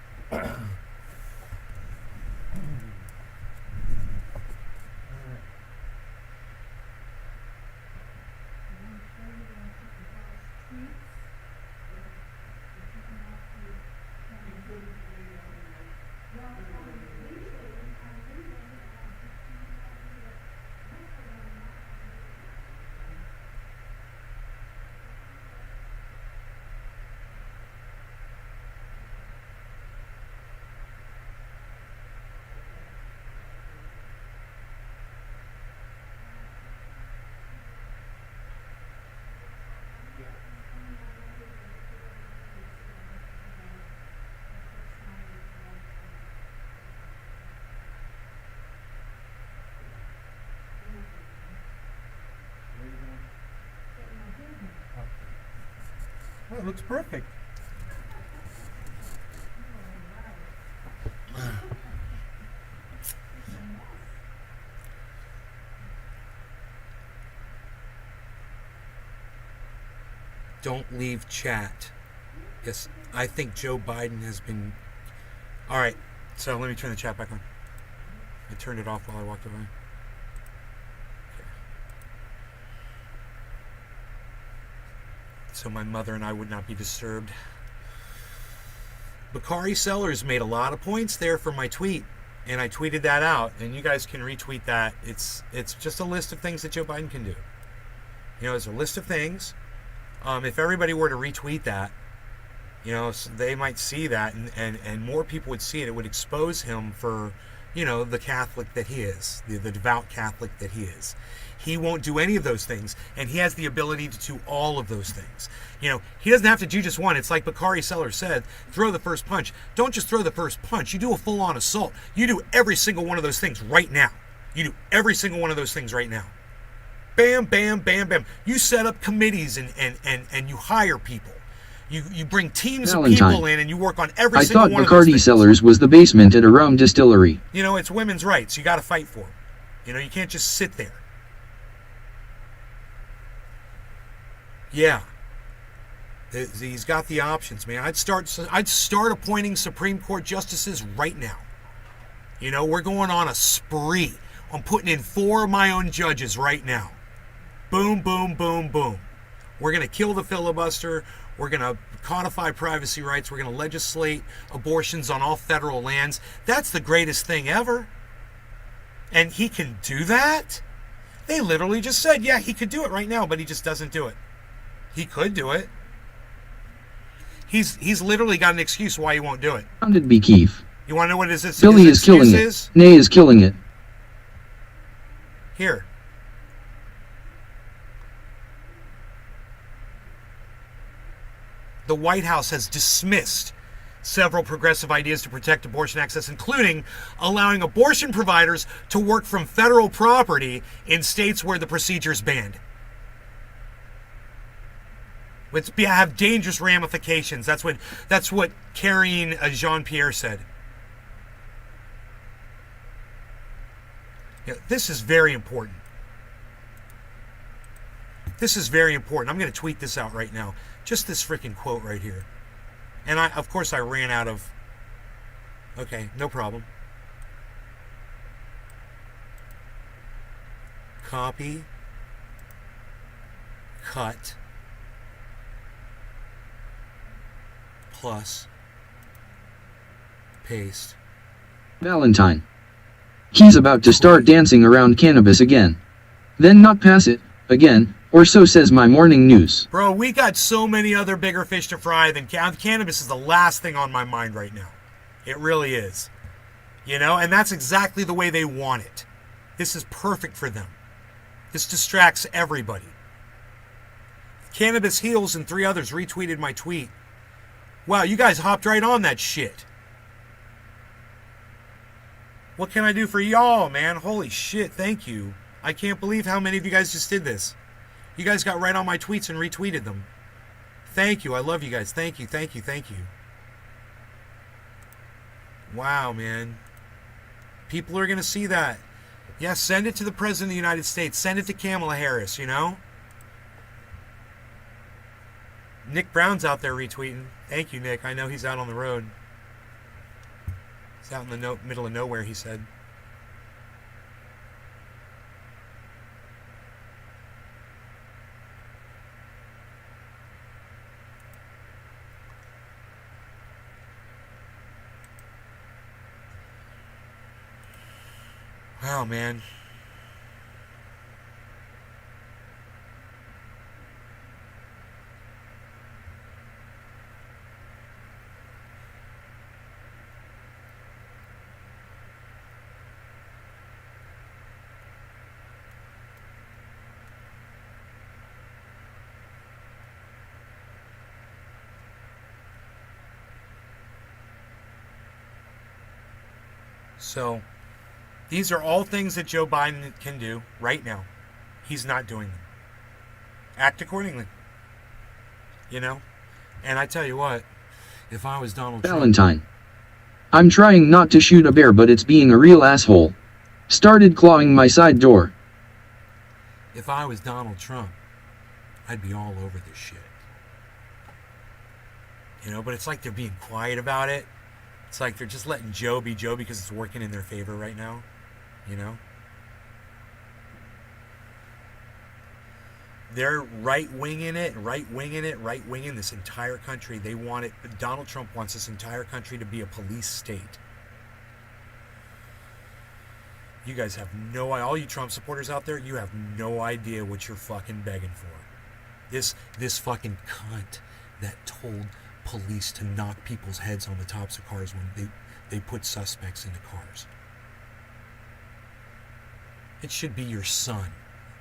Oh, it looks perfect. Don't leave chat. Yes, I think Joe Biden has been... All right, so let me turn the chat back on. I turned it off while I walked away. So my mother and I would not be disturbed. Bakari Sellers made a lot of points there for my tweet, and I tweeted that out, and you guys can retweet that. It's just a list of things that Joe Biden can do. You know, it's a list of things. If everybody were to retweet that, you know, so they might see that, and more people would see it. It would expose him for, you know, the Catholic that he is, the devout Catholic that he is. He won't do any of those things, and he has the ability to do all of those things. You know, he doesn't have to do just one. It's like Bakari Sellers said, throw the first punch. Don't just throw the first punch. You do a full-on assault. You do every single one of those things right now. You do every single one of those things right now. Bam, bam, bam, bam. You set up committees and you hire people. You bring teams Valentine. of people in and you work on every I single thought one of those Bacardi things. Cellars was the basement at a rum distillery. You know, it's women's rights. You got to fight for them. You know, you can't just sit there. Yeah. He's got the options, man. I'd start appointing Supreme Court justices right now. You know, we're going on a spree. I'm putting in 4 of my own judges right now. Boom, boom, boom, boom. We're going to kill the filibuster. We're going to codify privacy rights. We're going to legislate abortions on all federal lands. That's the greatest thing ever. And he can do that? They literally just said, yeah, he could do it right now, but he just doesn't do it. He could do it. He's literally got an excuse why he won't do it. Surrounded by Keith. You want to know what his Billy is killing it. Nay is killing it. Here. The White House has dismissed several progressive ideas to protect abortion access, including allowing abortion providers to work from federal property in states where the procedure is banned. It's have dangerous ramifications. That's what Karine Jean-Pierre said. Yeah, this is very important. This is very important. I'm going to tweet this out right now. Just this freaking quote right here. And of course I ran out of... Okay, no problem. Copy. Cut. Plus. Paste. Valentine. He's about to start dancing around cannabis again. Then not pass it, again, or so says my morning news. Bro, we got so many other bigger fish to fry than cannabis is the last thing on my mind right now. It really is. You know, and that's exactly the way they want it. This is perfect for them. This distracts everybody. Cannabis Heals and 3 others retweeted my tweet. Wow, you guys hopped right on that shit. What can I do for y'all, man? Holy shit, thank you. I can't believe how many of you guys just did this. You guys got right on my tweets and retweeted them. Thank you. I love you guys. Thank you, thank you, thank you. Wow, man. People are going to see that. Yeah, send it to the President of the United States. Send it to Kamala Harris, you know? Nick Brown's out there retweeting. Thank you, Nick. I know he's out on the road. He's out in the middle of nowhere, he said. Wow, man. So, these are all things that Joe Biden can do right now. He's not doing them. Act accordingly. You know? And I tell you what, if I was Donald Trump... Valentine. I'm trying not to shoot a bear, but it's being a real asshole. Started clawing my side door. If I was Donald Trump, I'd be all over this shit. You know, but it's like they're being quiet about it. It's like they're just letting Joe be Joe because it's working in their favor right now. You know? They're right-winging this entire country. They want it. Donald Trump wants this entire country to be a police state. You guys have no idea. All you Trump supporters out there, you have no idea what you're fucking begging for. This fucking cunt that told police to knock people's heads on the tops of cars when they put suspects into cars. It should be your son.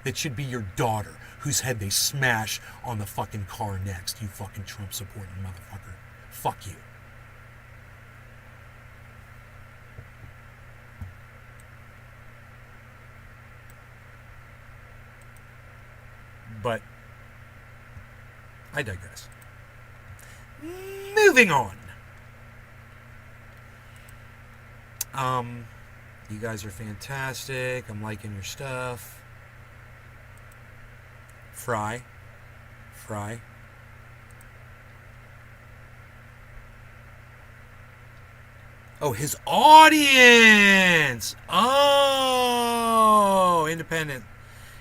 It should be your daughter whose head they smash on the fucking car next, you fucking Trump supporting motherfucker. Fuck you. But I digress. Moving on. You guys are fantastic. I'm liking your stuff. Fry. Oh, his audience. Oh, independent.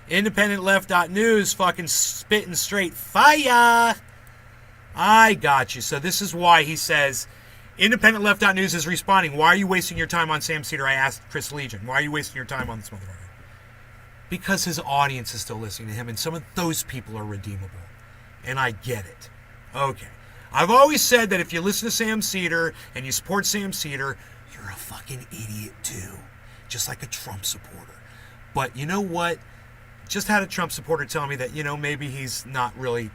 IndependentLeft.news fucking spitting straight fire. I got you. So this is why he says, IndependentLeft.news is responding. Why are you wasting your time on Sam Cedar? I asked Chris Legion. Why are you wasting your time on this motherfucker? Because his audience is still listening to him, and some of those people are redeemable. And I get it. Okay. I've always said that if you listen to Sam Cedar and you support Sam Cedar, you're a fucking idiot too. Just like a Trump supporter. But you know what? Just had a Trump supporter tell me that, maybe he's not really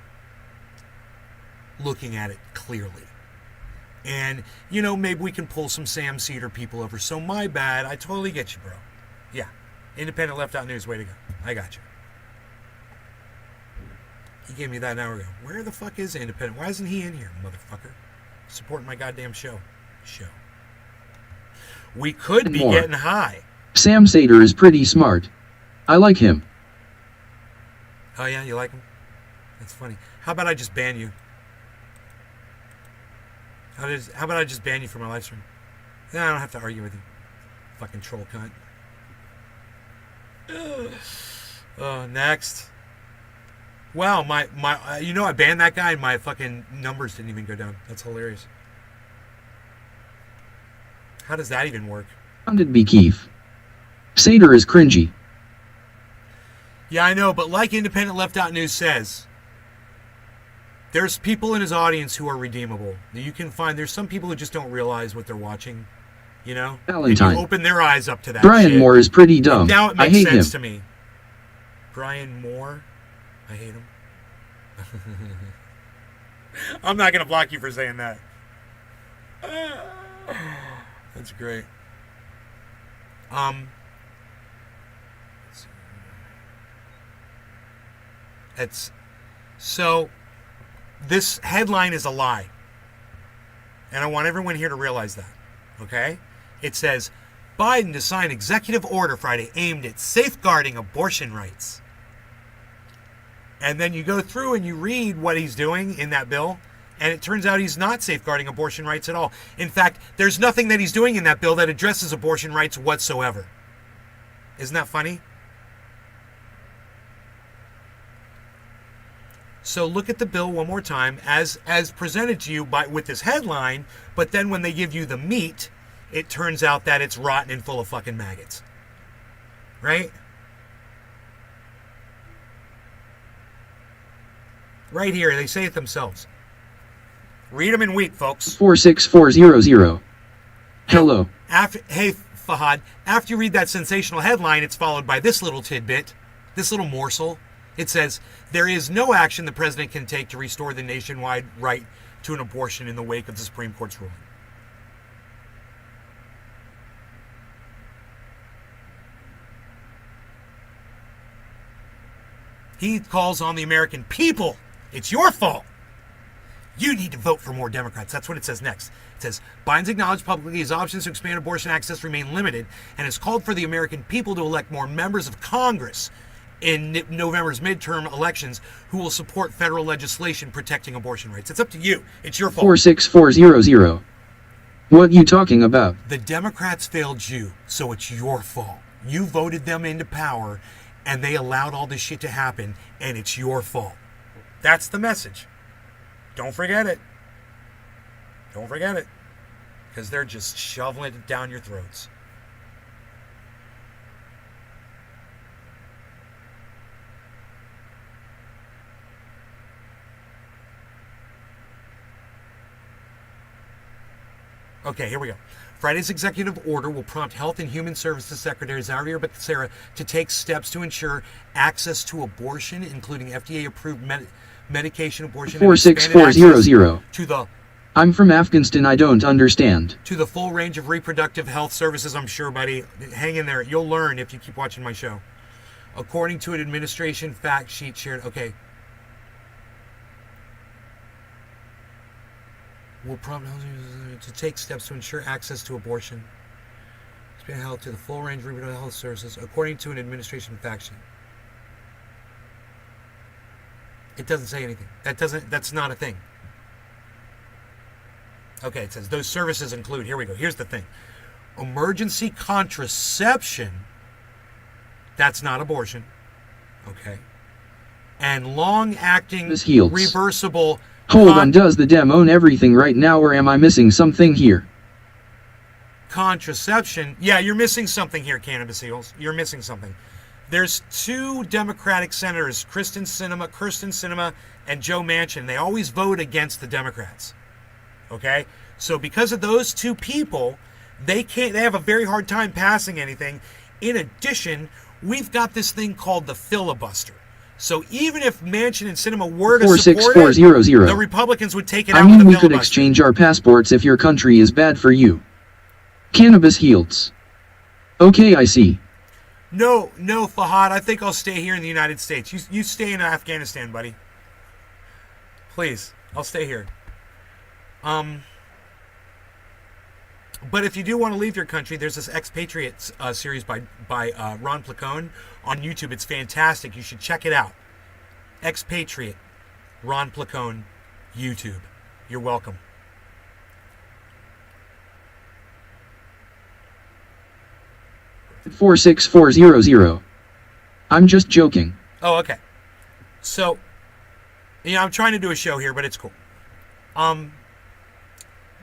looking at it clearly. And, maybe we can pull some Sam Cedar people over. So my bad. I totally get you, bro. Yeah. IndependentLeft.news. Way to go. I got you. He gave me that an hour ago. Where the fuck is Independent? Why isn't he in here, motherfucker? Supporting my goddamn show. We could be getting high. Sam Cedar is pretty smart. I like him. Oh yeah, you like him? That's funny. How about I just ban you? How about I just ban you from my live stream? Then I don't have to argue with you. Fucking troll cunt. Next. Wow, my I banned that guy and my fucking numbers didn't even go down. That's hilarious. How does that even work? Founded be Keefe. Cedar is cringy. Yeah, I know, but like IndependentLeft.news says, there's people in his audience who are redeemable. You can find, there's some people who just don't realize what they're watching, Valentine. And you open their eyes up to that Brian shit. Moore is pretty dumb. And now it I makes hate sense him. to me. Brian Moore? I hate him. I'm not going to block you for saying that. That's great. So this headline is a lie. And I want everyone here to realize that. Okay? It says, Biden to sign executive order Friday aimed at safeguarding abortion rights. And then you go through and you read what he's doing in that bill, and it turns out he's not safeguarding abortion rights at all. In fact, there's nothing that he's doing in that bill that addresses abortion rights whatsoever. Isn't that funny? So look at the bill one more time as presented to you with this headline, but then when they give you the meat, it turns out that it's rotten and full of fucking maggots. Right? Right here, they say it themselves. Read them and weep, folks. 46400. Hello. Hey, Fahad, after you read that sensational headline, it's followed by this little tidbit, this little morsel. It says, there is no action the president can take to restore the nationwide right to an abortion in the wake of the Supreme Court's ruling. He calls on the American people. It's your fault. You need to vote for more Democrats. That's what it says next. It says, Biden's acknowledged publicly his options to expand abortion access remain limited and has called for the American people to elect more members of Congress in November's midterm elections who will support federal legislation protecting abortion rights. It's up to you. It's your fault. 46400. What you talking about? The Democrats failed you, so it's your fault. You voted them into power, and they allowed all this shit to happen, and it's your fault. That's the message. Don't forget it. Don't forget it. Because they're just shoveling it down your throats. Okay, here we go. Friday's executive order will prompt Health and Human Services Secretary Xavier Becerra to take steps to ensure access to abortion, including FDA-approved medication abortion. 46400. To the I'm from Afghanistan, I don't understand. To the full range of reproductive health services, I'm sure, buddy. Hang in there. You'll learn if you keep watching my show. According to an administration fact sheet shared. Okay. Will prompt to take steps to ensure access to abortion. Expand health to the full range of reproductive health services, according to an administration fact sheet. It doesn't say anything. That's not a thing. Okay, it says those services include, here we go, here's the thing. Emergency contraception, that's not abortion. Okay. And long-acting, This heals. reversible... Hold on, does the Dem own everything right now, or am I missing something here? Contraception. Yeah, you're missing something here, Cannabis Eagles. You're missing something. There's two Democratic senators, Kirsten Sinema, and Joe Manchin. They always vote against the Democrats. Okay? So because of those two people, they have a very hard time passing anything. In addition, we've got this thing called the filibuster. So even if Manchin and Sinema were to support it, 46400. the Republicans would take it I out with mean, the we filibuster. could exchange our passports if your country is bad for you. Cannabis heals. Okay, I see. No, Fahad. I think I'll stay here in the United States. You stay in Afghanistan, buddy. Please, I'll stay here. But if you do want to leave your country, there's this Expatriates series by Ron Placone on YouTube. It's fantastic. You should check it out. Expatriate, Ron Placone, YouTube. You're welcome. Four 46400. I'm just joking. Oh, okay. So, I'm trying to do a show here, but it's cool.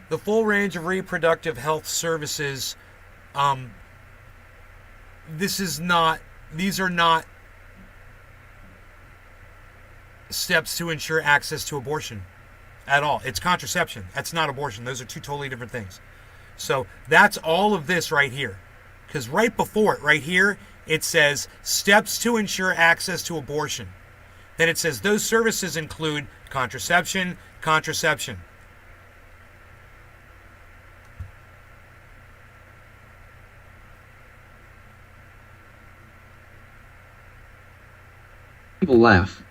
The full range of reproductive health services, these are not steps to ensure access to abortion at all. It's contraception. That's not abortion. Those are two totally different things. So that's all of this right here. Because right before it, right here, it says steps to ensure access to abortion. Then it says those services include contraception. People laugh.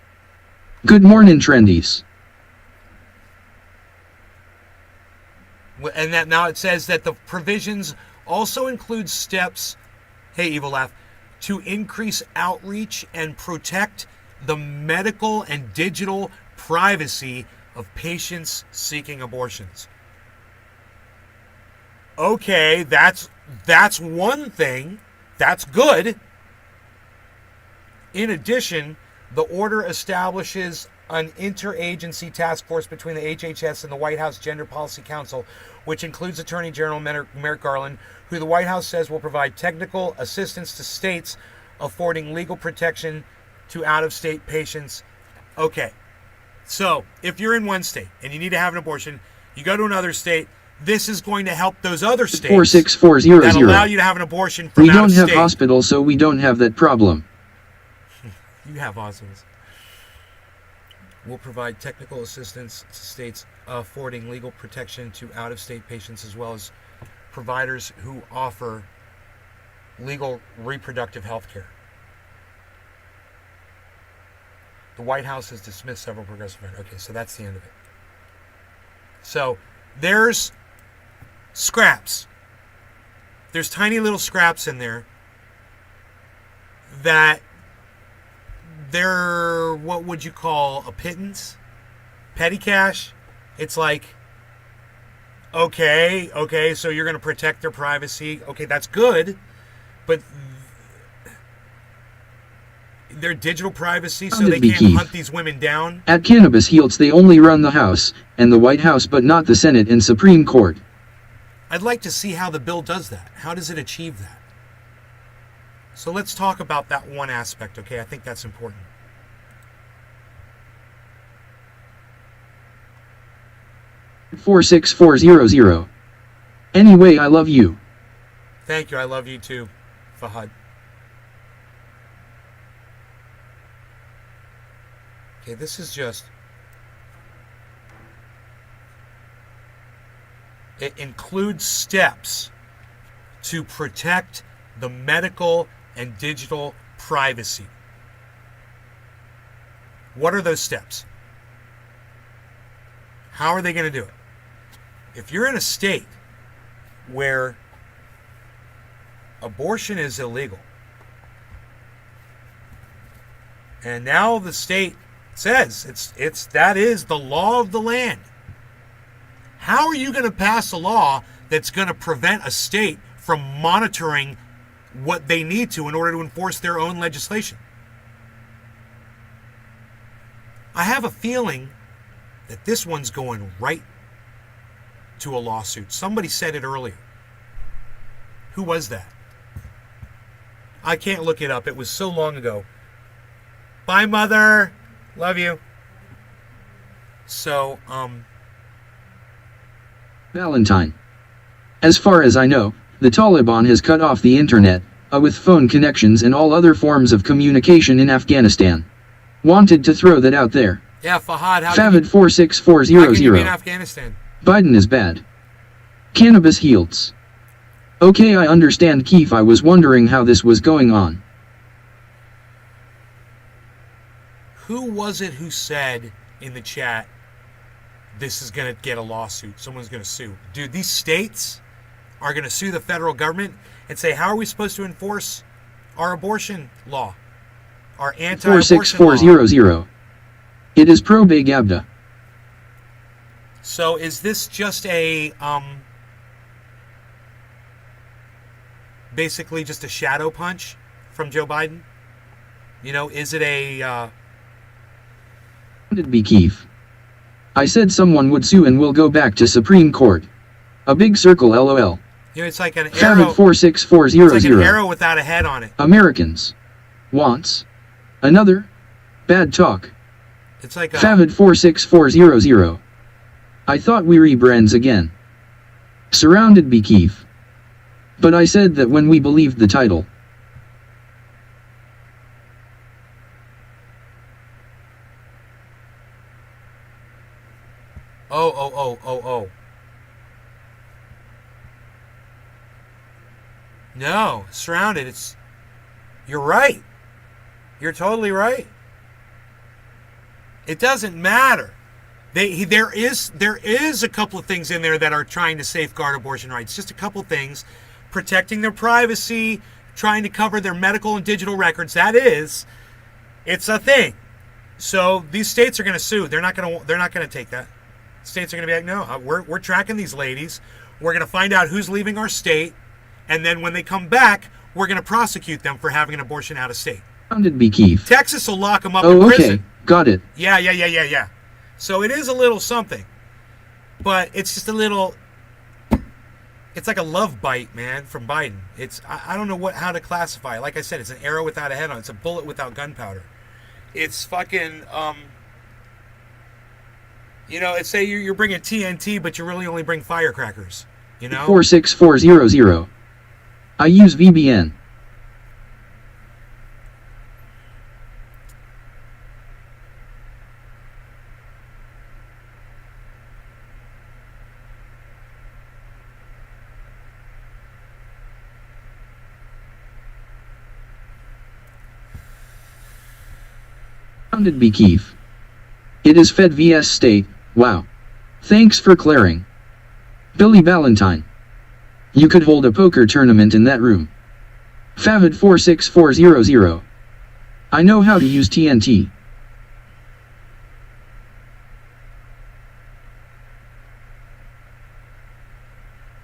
Good morning, trendies. And that now it says that the provisions also include steps, hey, Evil Laugh, to increase outreach and protect the medical and digital privacy of patients seeking abortions. Okay, that's one thing. That's good. In addition, the order establishes an interagency task force between the HHS and the White House Gender Policy Council, which includes Attorney General Merrick Garland, who the White House says will provide technical assistance to states, affording legal protection to out-of-state patients. Okay, so if you're in one state and you need to have an abortion, you go to another state, this is going to help those other states 46400. that allow you to have an abortion from We out don't of have state. hospitals, so we don't have that problem. You have hospitals. Will provide technical assistance to states affording legal protection to out-of-state patients, as well as providers who offer legal reproductive health care. The White House has dismissed several progressive measures. Okay, so that's the end of it. So there's scraps. There's tiny little scraps in there that they're, what would you call, a pittance? Petty cash? It's like, okay, so you're going to protect their privacy. Okay, that's good, but their digital privacy, so they can't hunt these women down. At Cannabis Heals, they only run the House and the White House, but not the Senate and Supreme Court. I'd like to see how the bill does that. How does it achieve that? So let's talk about that one aspect, okay? I think that's important. Four 46400. Anyway, I love you. Thank you. I love you too, Fahad. Okay, this is just... It includes steps to protect the medical and digital privacy. What are those steps? How are they going to do it? If you're in a state where abortion is illegal, and now the state says that is the law of the land, how are you going to pass a law that's going to prevent a state from monitoring what they need to in order to enforce their own legislation? I have a feeling that this one's going right to a lawsuit. Somebody said it earlier. Who was that? I can't look it up. It was so long ago. Bye, Mother. Love you. So, Valentine. As far as I know, the Taliban has cut off the internet, with phone connections and all other forms of communication in Afghanistan. Wanted to throw that out there. yeah, Fahad, how Favid can you 46400. be in Afghanistan? Biden is bad. Cannabis heals. Okay, I understand, Keith. I was wondering how this was going on. Who was it who said in the chat, this is going to get a lawsuit? Someone's going to sue. Dude, these states are going to sue the federal government and say, how are we supposed to enforce our abortion law? Our anti-abortion law? 46400. It is pro Big Abda. So is this just a, basically just a shadow punch from Joe Biden? You know, is it a, It be Keith. I said someone would sue and we'll go back to Supreme Court. A big circle, lol. you know, it's like an arrow. Favid 46400. It's like an arrow without a head on it. Americans. Wants. Another. Bad talk. It's like a, Favid 46400. I thought we rebrands again. Surrounded be Keith. But I said that when we believed the title. oh. No, surrounded. You're right. You're totally right. It doesn't matter. There is a couple of things in there that are trying to safeguard abortion rights. Just a couple of things, protecting their privacy, trying to cover their medical and digital records. It's a thing. So these states are going to sue. They're not going to take that. States are going to be like, no, we're tracking these ladies. We're going to find out who's leaving our state, and then when they come back, we're going to prosecute them for having an abortion out of state. Surrounded be Keith. Texas will lock them up Oh, in okay. prison. Got it. Yeah. So it is a little something, but it's just a little. It's like a love bite, man, from Biden. I don't know how to classify it. Like I said, it's an arrow without a head on it. It's a bullet without gunpowder. It's fucking, you know, it's say you're bringing TNT, but you really only bring firecrackers, you know? 46400. I use VBN. Surrounded be Keith. It is Fed vs State. Wow. Thanks for clearing. Billy Valentine. You could hold a poker tournament in that room. Favid 46400. I know how to use TNT.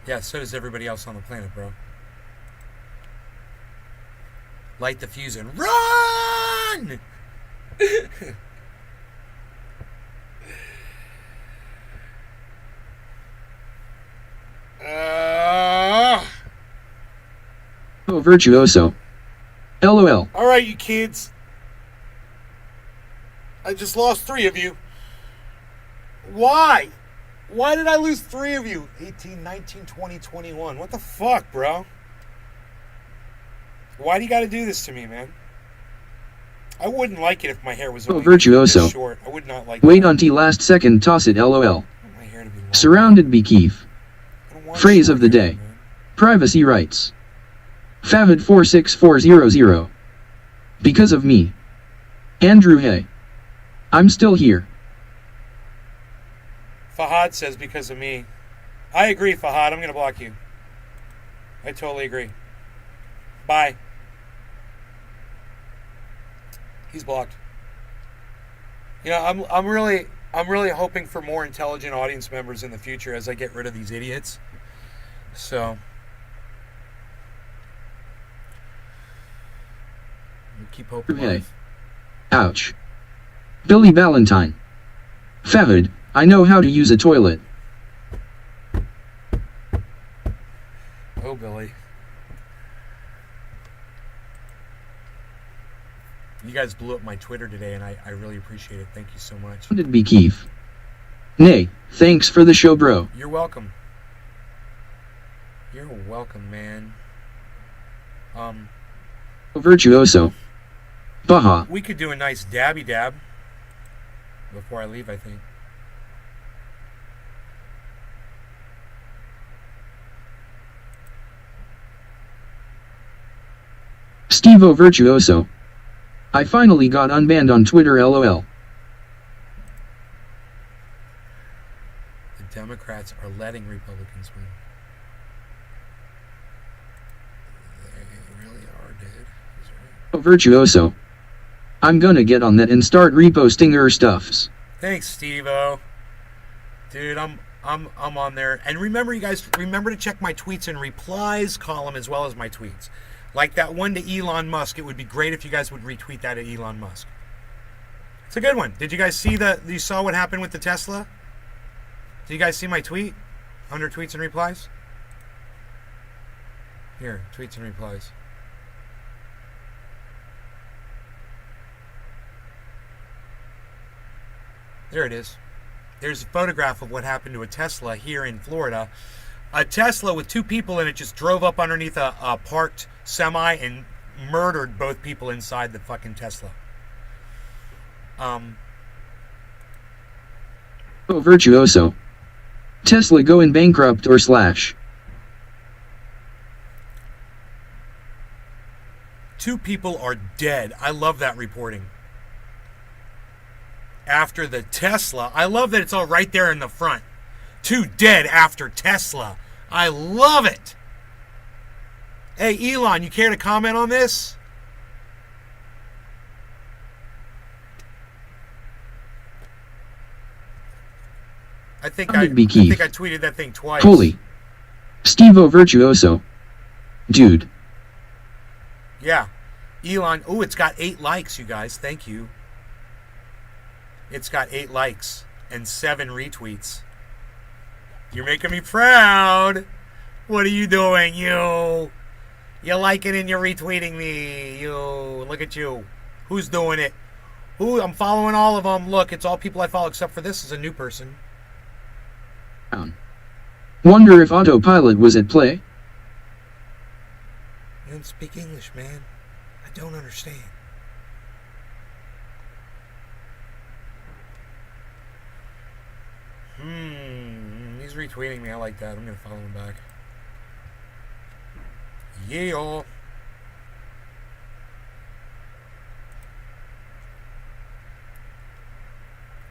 Yeah, so does everybody else on the planet, bro. Light the fuse and run! Oh, virtuoso. LOL. All right, you kids. I just lost 3 of you. Why? Why did I lose 3 of you? 18, 19, 20, 21. What the fuck, bro? Why do you got to do this to me, man? I wouldn't like it if my hair was Oh, only virtuoso. this short. I would not like Wait that. until last second, toss it, lol. I want my hair to be long. Surrounded be Keith. I don't want Phrase short of the hair, day. man. Privacy rights. Favid 46400. Because of me. Andrew, hey. I'm still here. Fahad says because of me. I agree, Fahad. I'm going to block you. I totally agree. Bye. He's blocked. You know, I'm really hoping for more intelligent audience members in the future as I get rid of these idiots. So we keep hoping. Hey. Ouch. Billy Valentine. Fahad, I know how to use a toilet. Oh, Billy. You guys blew up my Twitter today, and I really appreciate it. Thank you so much. Did be Keith. Nay, thanks for the show, bro. You're welcome. You're welcome, man. Virtuoso. Baha. We could do a nice dabby dab before I leave, I think. Stevo Virtuoso. I finally got unbanned on Twitter, lol. The Democrats are letting Republicans win. They really are, dude. He's right. Virtuoso. I'm gonna get on that and start reposting her stuffs. Thanks, Steve-O. Dude, I'm on there. And remember, you guys, remember to check my tweets and replies column as well as my tweets. Like that one to Elon Musk. It would be great if you guys would retweet that at Elon Musk. It's a good one. Did you guys see you saw what happened with the Tesla? Did you guys see my tweet? Under tweets and replies? Here, tweets and replies. There it is. There's a photograph of what happened to a Tesla here in Florida. A Tesla with two people in it just drove up underneath a parked semi and murdered both people inside the fucking Tesla. Virtuoso. Tesla going bankrupt or slash. Two people are dead. I love that reporting. After the Tesla. I love that it's all right there in the front. Two dead after Tesla. I love it. Hey, Elon, you care to comment on this? I think I tweeted that thing twice. Holy. Stevo Virtuoso. Dude. Yeah. Elon. Oh, it's got 8 likes, you guys. Thank you. It's got 8 likes and 7 retweets. You're making me proud. What are you doing, you? You're liking and you're retweeting me. You. Look at you. Who's doing it? Who? I'm following all of them. Look, it's all people I follow except for this is a new person. Wonder if autopilot was at play? You don't speak English, man. I don't understand. He's retweeting me. I like that. I'm going to follow him back. Yeah.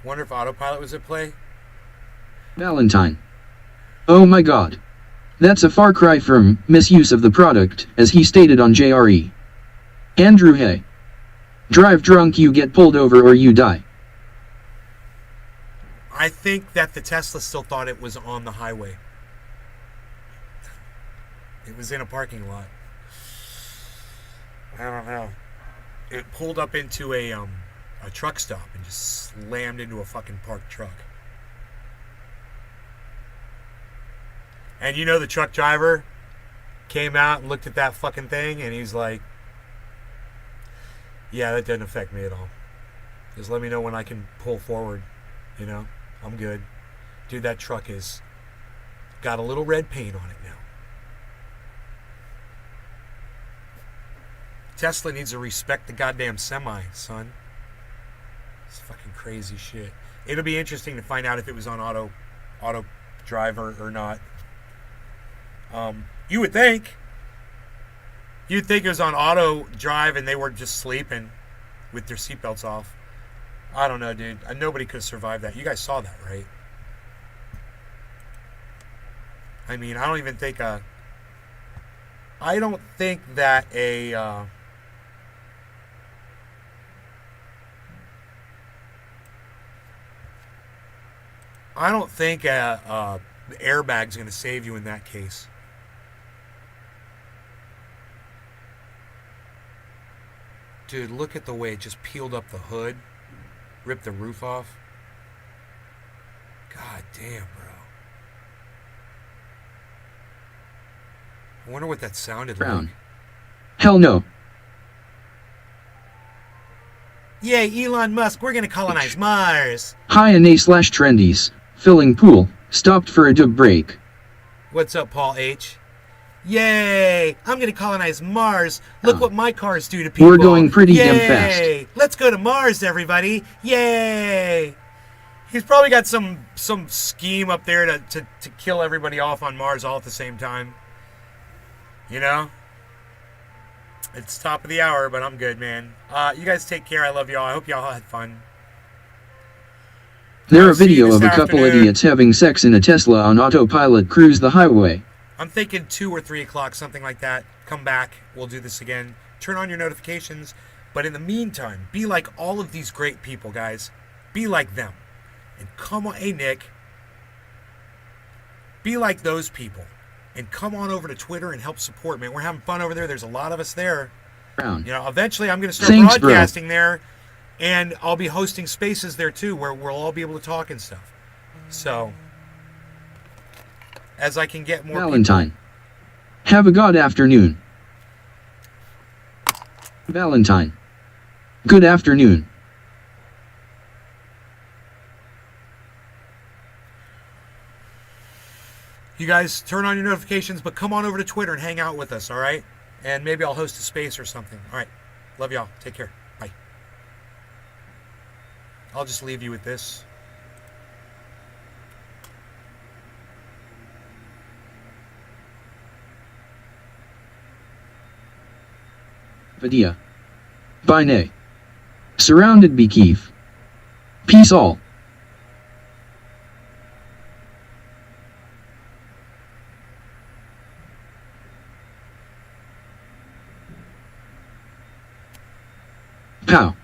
Wonder if autopilot was at play? Valentine. Oh my god. That's a far cry from misuse of the product, as he stated on JRE. Andrew Hay. Drive drunk, you get pulled over or you die. I think that the Tesla still thought it was on the highway. It was in a parking lot. I don't know. It pulled up into a truck stop and just slammed into a fucking parked truck. And you know the truck driver came out and looked at that fucking thing and he's like, yeah, that doesn't affect me at all. Just let me know when I can pull forward, you know? I'm good. Dude, that truck is got a little red paint on it now. Tesla needs to respect the goddamn semi, son. It's fucking crazy shit. It'll be interesting to find out if it was on auto driver or not. You would think. You'd think it was on auto drive and they were just sleeping with their seatbelts off. I don't know, dude. Nobody could have survived that. You guys saw that, right? I mean, I don't even think I don't think that I don't think the airbag's going to save you in that case. Dude, look at the way it just peeled up the hood. Rip the roof off. God damn, bro. I wonder what that sounded Brown. like. Hell no. Yay, Elon Musk, we're gonna colonize Mars. Hi and A/trendies. Filling pool. Stopped for a dub break. What's up, Paul H? Yay! I'm gonna colonize Mars. Look what my cars do to people. We're going pretty Yay! damn fast. Let's go to Mars, everybody. Yay! He's probably got some scheme up there to kill everybody off on Mars all at the same time. You know? It's top of the hour, but I'm good, man. You guys take care. I love y'all. I hope y'all had fun. There a I'll see you video this of a couple afternoon. idiots having sex in a Tesla on autopilot cruise the highway. I'm thinking 2 or 3 o'clock, something like that. Come back. We'll do this again. Turn on your notifications. But in the meantime, be like all of these great people, guys. Be like them. And come on. Hey, Nick. Be like those people. And come on over to Twitter and help support, man. We're having fun over there. There's a lot of us there. Brown. You know, eventually I'm going to start Thanks, bro. broadcasting there. And I'll be hosting spaces there, too, where we'll all be able to talk and stuff. So, as I can get more Valentine. Have a good afternoon. Valentine. Good afternoon. You guys turn on your notifications, but come on over to Twitter and hang out with us, all right? And maybe I'll host a space or something. All right. Love y'all. Take care. Bye. I'll just leave you with this. Vadia. Bine. Surrounded be Kiev. Peace all. Pow.